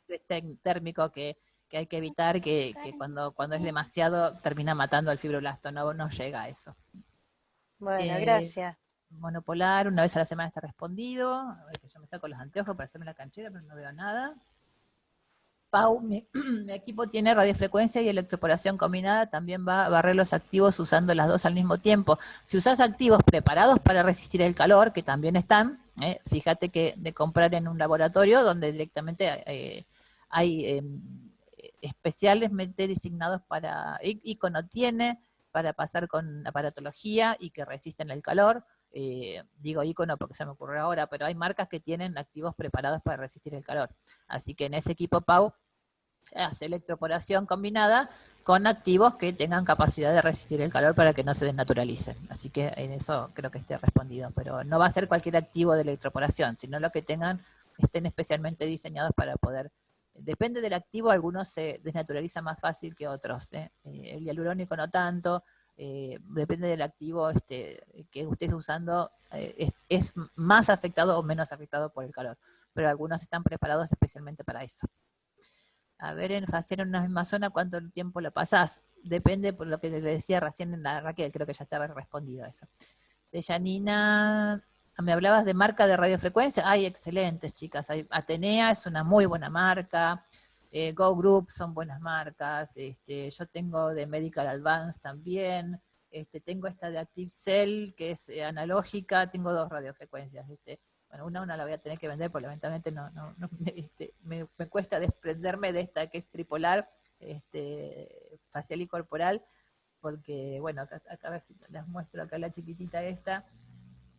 térmico que hay que evitar, que cuando es demasiado termina matando al fibroblasto, no llega a eso. Bueno, Eh, gracias. Monopolar, una vez a la semana está respondido. A ver, que yo me saco los anteojos para hacerme la canchera, pero no veo nada. Pau, mi equipo tiene radiofrecuencia y electroporación combinada, también va a barrer los activos usando las dos al mismo tiempo. Si usas activos preparados para resistir el calor, que también están, fíjate que de comprar en un laboratorio donde directamente hay especialmente designados para, Icono tiene, para pasar con aparatología y que resisten el calor. Digo Icono porque se me ocurrió ahora, pero hay marcas que tienen activos preparados para resistir el calor. Así que en ese equipo Pau hace electroporación combinada con activos que tengan capacidad de resistir el calor para que no se desnaturalicen. Así que en eso creo que esté respondido, pero no va a ser cualquier activo de electroporación, sino lo que estén especialmente diseñados para poder. Depende del activo, algunos se desnaturalizan más fácil que otros. El hialurónico no tanto, depende del activo que estés usando, es más afectado o menos afectado por el calor, pero algunos están preparados especialmente para eso. A ver, en hacer una misma zona, ¿cuánto tiempo lo pasás? Depende, por lo que le decía recién en la Raquel, creo que ya estaba respondido a eso. De Janina, me hablabas de marca de radiofrecuencia. Ay, excelentes, chicas. Atenea es una muy buena marca. Go Group son buenas marcas. Yo tengo de Medical Advance también. Tengo esta de Active Cell, que es analógica. Tengo 2 radiofrecuencias. Bueno, una la voy a tener que vender, porque lamentablemente me cuesta desprenderme de esta que es tripolar, facial y corporal, porque, bueno, acá a ver si les muestro acá la chiquitita esta,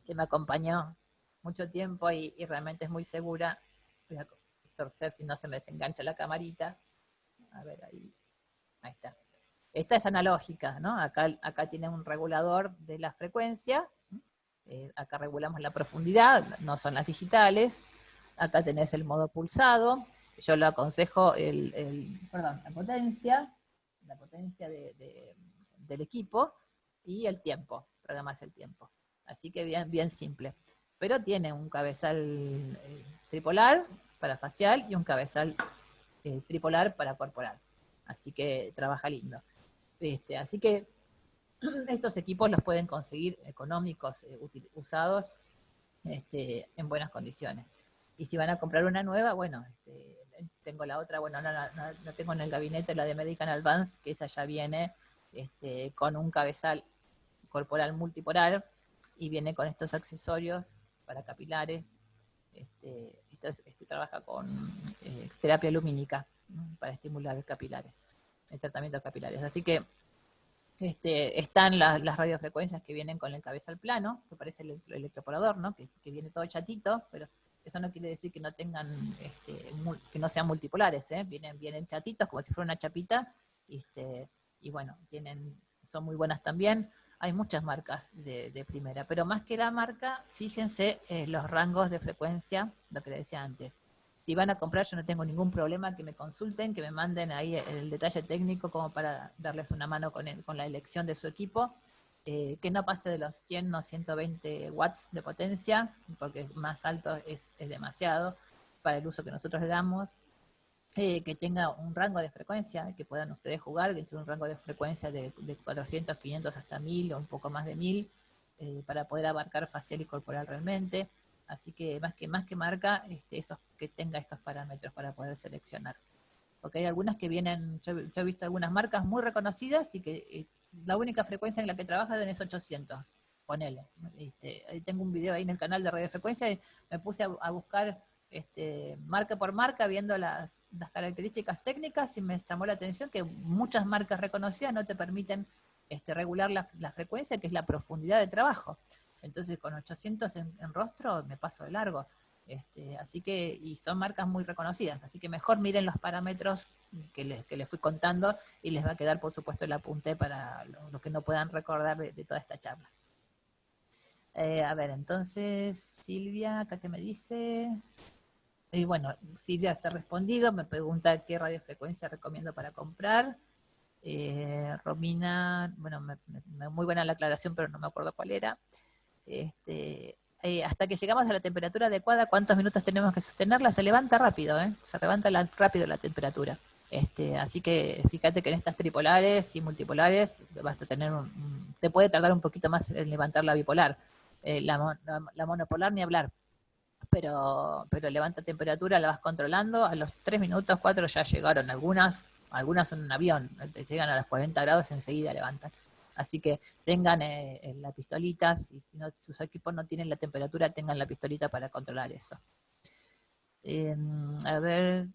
que me acompañó mucho tiempo y realmente es muy segura. Voy a torcer si no se me desengancha la camarita. A ver, ahí está. Esta es analógica, ¿no? Acá tiene un regulador de la frecuencia. Acá regulamos la profundidad, no son las digitales. Acá tenés el modo pulsado. Yo le aconsejo la potencia del equipo y el tiempo, programás el tiempo. Así que bien simple. Pero tiene un cabezal tripolar para facial y un cabezal tripolar para corporal. Así que trabaja lindo. Así que estos equipos los pueden conseguir económicos, usados, en buenas condiciones. Y si van a comprar una nueva, bueno, tengo la otra, bueno, no tengo en el gabinete la de Medical Advance, que esa ya viene con un cabezal corporal multipolar y viene con estos accesorios para capilares. Trabaja con terapia lumínica para estimular capilares, el tratamiento de capilares. Así que están las radiofrecuencias que vienen con el cabezal plano, que parece el electroporador, ¿no? Que viene todo chatito, pero eso no quiere decir que no tengan, que no sean multipolares, vienen chatitos como si fuera una chapita, y bueno, son muy buenas también. Hay muchas marcas de primera, pero más que la marca, fíjense los rangos de frecuencia, lo que le decía antes. Si van a comprar, yo no tengo ningún problema, que me consulten, que me manden ahí el detalle técnico como para darles una mano con la elección de su equipo, que no pase de los 100 o 120 watts de potencia, porque más alto es demasiado para el uso que nosotros le damos, que tenga un rango de frecuencia, que puedan ustedes jugar, que tenga un rango de frecuencia de 400, 500 hasta 1000 o un poco más de 1000, para poder abarcar facial y corporal realmente. Así que más que marca, que tenga estos parámetros para poder seleccionar. Porque hay algunas que vienen, yo he visto algunas marcas muy reconocidas y que la única frecuencia en la que trabajan es 800, ponele. Tengo un video ahí en el canal de radiofrecuencia y me puse a buscar marca por marca, viendo las características técnicas, y me llamó la atención que muchas marcas reconocidas no te permiten regular la frecuencia, que es la profundidad de trabajo. Entonces con 800 en rostro me paso de largo. Así que, y son marcas muy reconocidas, así que mejor miren los parámetros que les fui contando, y les va a quedar, por supuesto, el apunte para los que no puedan recordar de toda esta charla. A ver, entonces, Silvia, acá que me dice... Y bueno, Silvia está respondido, me pregunta qué radiofrecuencia recomiendo para comprar. Romina, bueno, muy buena la aclaración, pero no me acuerdo cuál era. Hasta que llegamos a la temperatura adecuada, ¿cuántos minutos tenemos que sostenerla? Se levanta rápido, se levanta rápido la temperatura. Así que fíjate que en estas tripolares y multipolares vas a tener te puede tardar un poquito más en levantar la bipolar. La monopolar ni hablar. Pero levanta temperatura, la vas controlando, a los 3 minutos, 4 ya llegaron algunas son un avión, te llegan a los 40 grados, enseguida levantan. Así que tengan la pistolita, si sus equipos no tienen la temperatura, tengan la pistolita para controlar eso. A ver,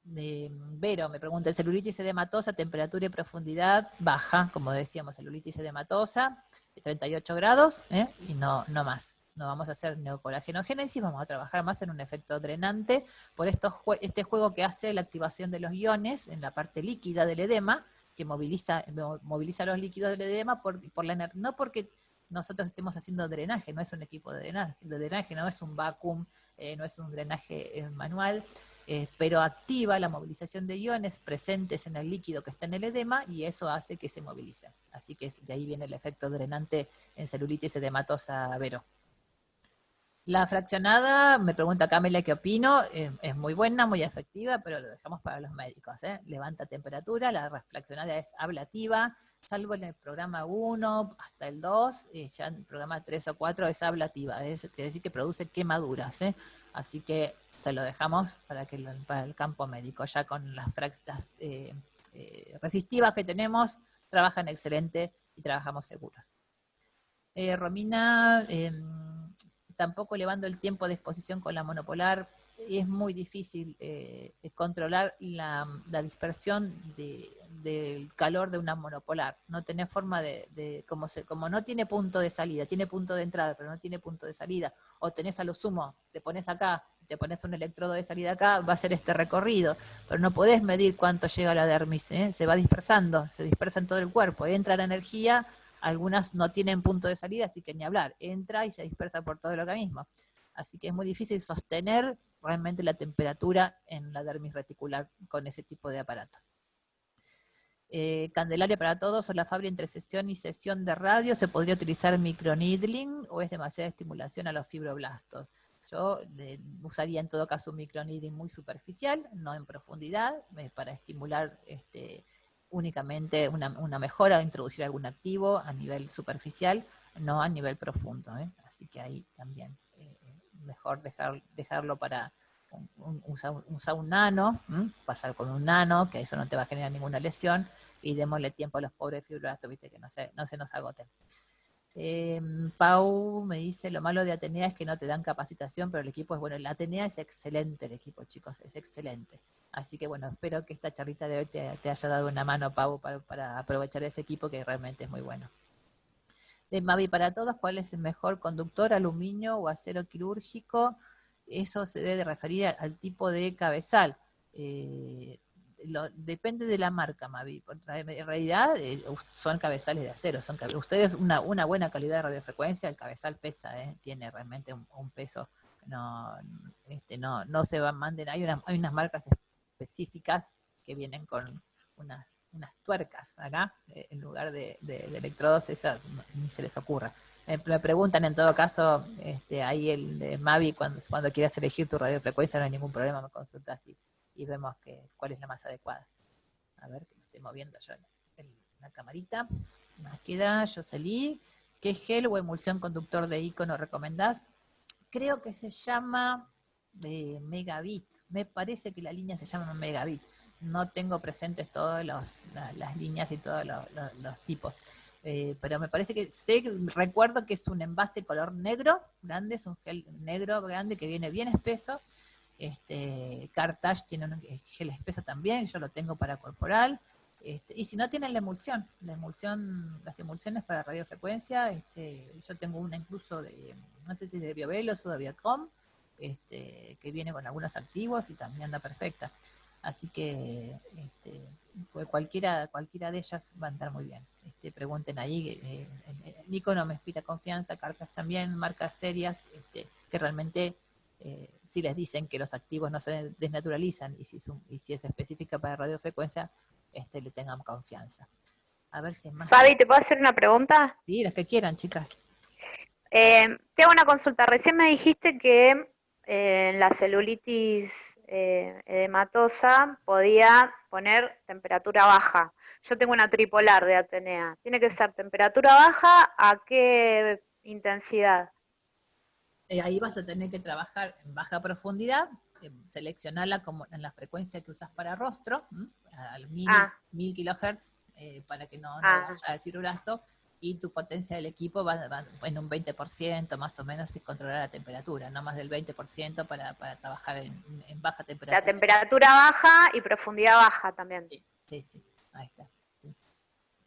Vero me pregunta, ¿el celulitis edematosa, temperatura y profundidad baja? Como decíamos, celulitis edematosa, 38 grados, y no más. No vamos a hacer neocollagenogénesis, vamos a trabajar más en un efecto drenante por este juego que hace la activación de los iones en la parte líquida del edema, que moviliza los líquidos del edema no porque nosotros estemos haciendo drenaje, no es un equipo de drenaje, no es un vacuum, no es un drenaje manual, pero activa la movilización de iones presentes en el líquido que está en el edema, y eso hace que se movilice. Así que de ahí viene el efecto drenante en celulitis edematosa, Vero. La fraccionada, me pregunta Camila qué opino, es muy buena, muy efectiva, pero lo dejamos para los médicos. Levanta temperatura, la fraccionada es ablativa, salvo en el programa 1 hasta el 2, ya en el programa 3 o 4 es ablativa, quiere decir que produce quemaduras. Así que te lo dejamos para el campo médico. Ya con las resistivas que tenemos, trabajan excelente y trabajamos seguros. Romina... tampoco elevando el tiempo de exposición con la monopolar, es muy difícil controlar la dispersión del calor de una monopolar. No tenés forma como no tiene punto de salida, tiene punto de entrada, pero no tiene punto de salida, o tenés a lo sumo, te pones acá, te pones un electrodo de salida acá, va a ser este recorrido, pero no podés medir cuánto llega a la dermis, se va dispersando, se dispersa en todo el cuerpo, entra la energía. Algunas no tienen punto de salida, así que ni hablar, entra y se dispersa por todo el organismo. Así que es muy difícil sostener realmente la temperatura en la dermis reticular con ese tipo de aparato. Candelaria para todos, o la Fabri, entre sesión y sesión de radio, ¿se podría utilizar microneedling o es demasiada estimulación a los fibroblastos? Yo usaría en todo caso un microneedling muy superficial, no en profundidad, para estimular únicamente una mejora o introducir algún activo a nivel superficial, no a nivel profundo. Así que ahí también mejor dejarlo para usar un nano, pasar con un nano, que eso no te va a generar ninguna lesión, y démosle tiempo a los pobres fibroblastos, viste, que no se nos agoten. Pau me dice, lo malo de Atenea es que no te dan capacitación, pero el equipo es bueno. La Atenea es excelente, el equipo, chicos, es excelente. Así que bueno, espero que esta charlita de hoy te haya dado una mano, Pau, para aprovechar ese equipo que realmente es muy bueno. De Mavi para todos, ¿cuál es el mejor conductor, aluminio o acero quirúrgico? Eso se debe referir al tipo de cabezal. Depende de la marca, Mavi. En realidad son cabezales de acero. Ustedes una buena calidad de radiofrecuencia, el cabezal pesa, tiene realmente un peso. No se manden. Hay unas marcas específicas que vienen con unas tuercas acá, en lugar de electrodos, esas ni se les ocurra. Me preguntan en todo caso, ahí el Mavi, cuando quieras elegir tu radiofrecuencia, no hay ningún problema, me consultas y vemos cuál es la más adecuada. A ver, que me estoy moviendo yo en la camarita. Nos queda Jocelyn. ¿Qué gel o emulsión conductor de icono recomendás? Creo que se llama Megabit. Me parece que la línea se llama Megabit. No tengo presentes todas las líneas y todos los tipos. pero me parece que recuerdo que es un envase color negro, grande, es un gel negro grande que viene bien espeso. Cartage tiene un gel espeso también, yo lo tengo para corporal. Y si no tienen la emulsión, las emulsiones para radiofrecuencia, yo tengo una incluso no sé si de Biovelos o de Biocom, que viene con algunos activos y también anda perfecta. Así que pues cualquiera de ellas va a andar muy bien. Pregunten ahí, Nicono me inspira confianza, Cartas también, marcas serias, que realmente si les dicen que los activos no se desnaturalizan y si es específica para radiofrecuencia, le tengan confianza. A ver si es más. Fabi, ¿te puedo hacer una pregunta? Sí, las que quieran, chicas. Tengo una consulta. Recién me dijiste que la celulitis edematosa podía poner temperatura baja. Yo tengo una tripolar de Atenea. ¿Tiene que ser temperatura baja? ¿A qué intensidad? Ahí vas a tener que trabajar en baja profundidad, seleccionarla como en la frecuencia que usas para rostro, al 1000 kilohertz, para que no vaya al fibroblasto, y tu potencia del equipo va en un 20% más o menos, y controlar la temperatura, no más del 20% para trabajar en baja temperatura. La temperatura baja y profundidad baja también. Sí, ahí está. Sí.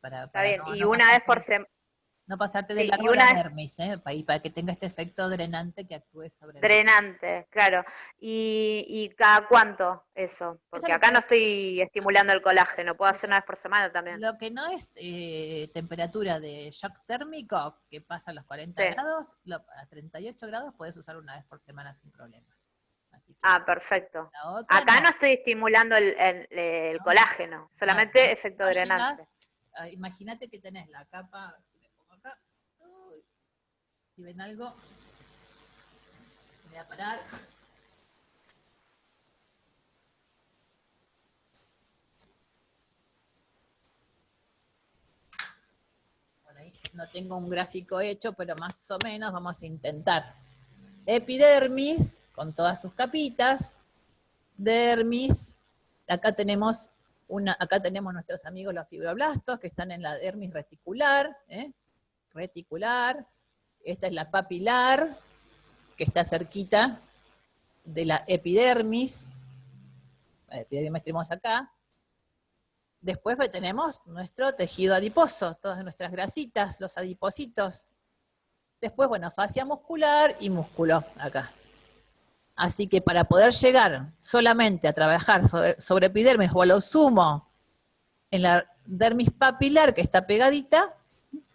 Está bien, y una vez por semana. No pasarte de largo la dermis, para que tenga este efecto drenante que actúe sobre el... Drenante, claro. ¿Y cada cuánto eso? Porque acá no estoy estimulando el colágeno, puedo hacer una vez por semana también. Lo que no es temperatura de shock térmico, que pasa a los 40 grados, a 38 grados puedes usar una vez por semana sin problema. Así que perfecto. Acá no estoy estimulando el colágeno, solamente efecto drenante. Imagínate que tenés la capa... Si ven algo, voy a parar. Por ahí no tengo un gráfico hecho, pero más o menos vamos a intentar. Epidermis, con todas sus capitas. Dermis. Acá tenemos nuestros amigos los fibroblastos, que están en la dermis reticular. Reticular. Esta es la papilar, que está cerquita de la epidermis. La epidermis tenemos acá. Después tenemos nuestro tejido adiposo, todas nuestras grasitas, los adipocitos. Después, fascia muscular y músculo acá. Así que para poder llegar solamente a trabajar sobre epidermis o a lo sumo en la dermis papilar, que está pegadita,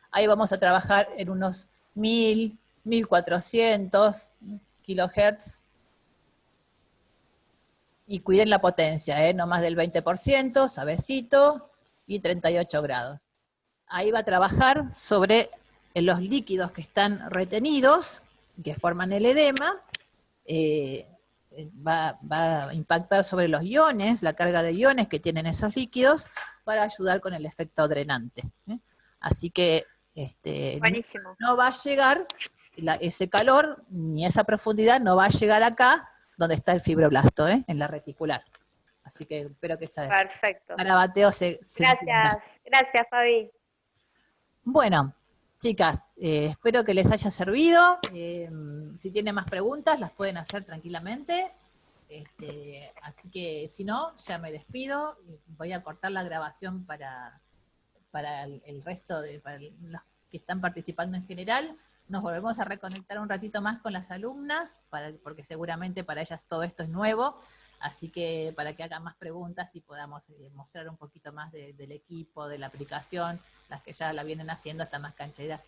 ahí vamos a trabajar en unos 1000, 1400 kilohertz. Y cuiden la potencia, no más del 20%, suavecito, y 38 grados. Ahí va a trabajar sobre los líquidos que están retenidos, que forman el edema, va a impactar sobre los iones, la carga de iones que tienen esos líquidos, para ayudar con el efecto drenante. Así que buenísimo. No va a llegar ese calor, ni esa profundidad, no va a llegar acá, donde está el fibroblasto, en la reticular. Así que espero que esa garabateo se entienda. Gracias Fabi. Bueno, chicas, espero que les haya servido. Si tienen más preguntas, las pueden hacer tranquilamente. Así que si no, ya me despido. Voy a cortar la grabación para el resto, para los que están participando en general. Nos volvemos a reconectar un ratito más con las alumnas, porque seguramente para ellas todo esto es nuevo, así que para que hagan más preguntas y podamos mostrar un poquito más del equipo, de la aplicación. Las que ya la vienen haciendo están más cancheras,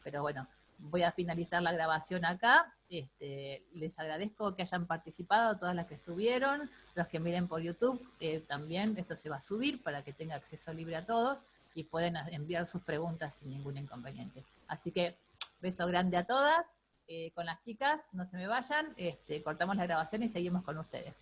pero bueno, voy a finalizar la grabación acá. Les agradezco que hayan participado, todas las que estuvieron, los que miren por YouTube, también esto se va a subir para que tenga acceso libre a todos y pueden enviar sus preguntas sin ningún inconveniente. Así que beso grande a todas. Con las chicas, no se me vayan, cortamos la grabación y seguimos con ustedes.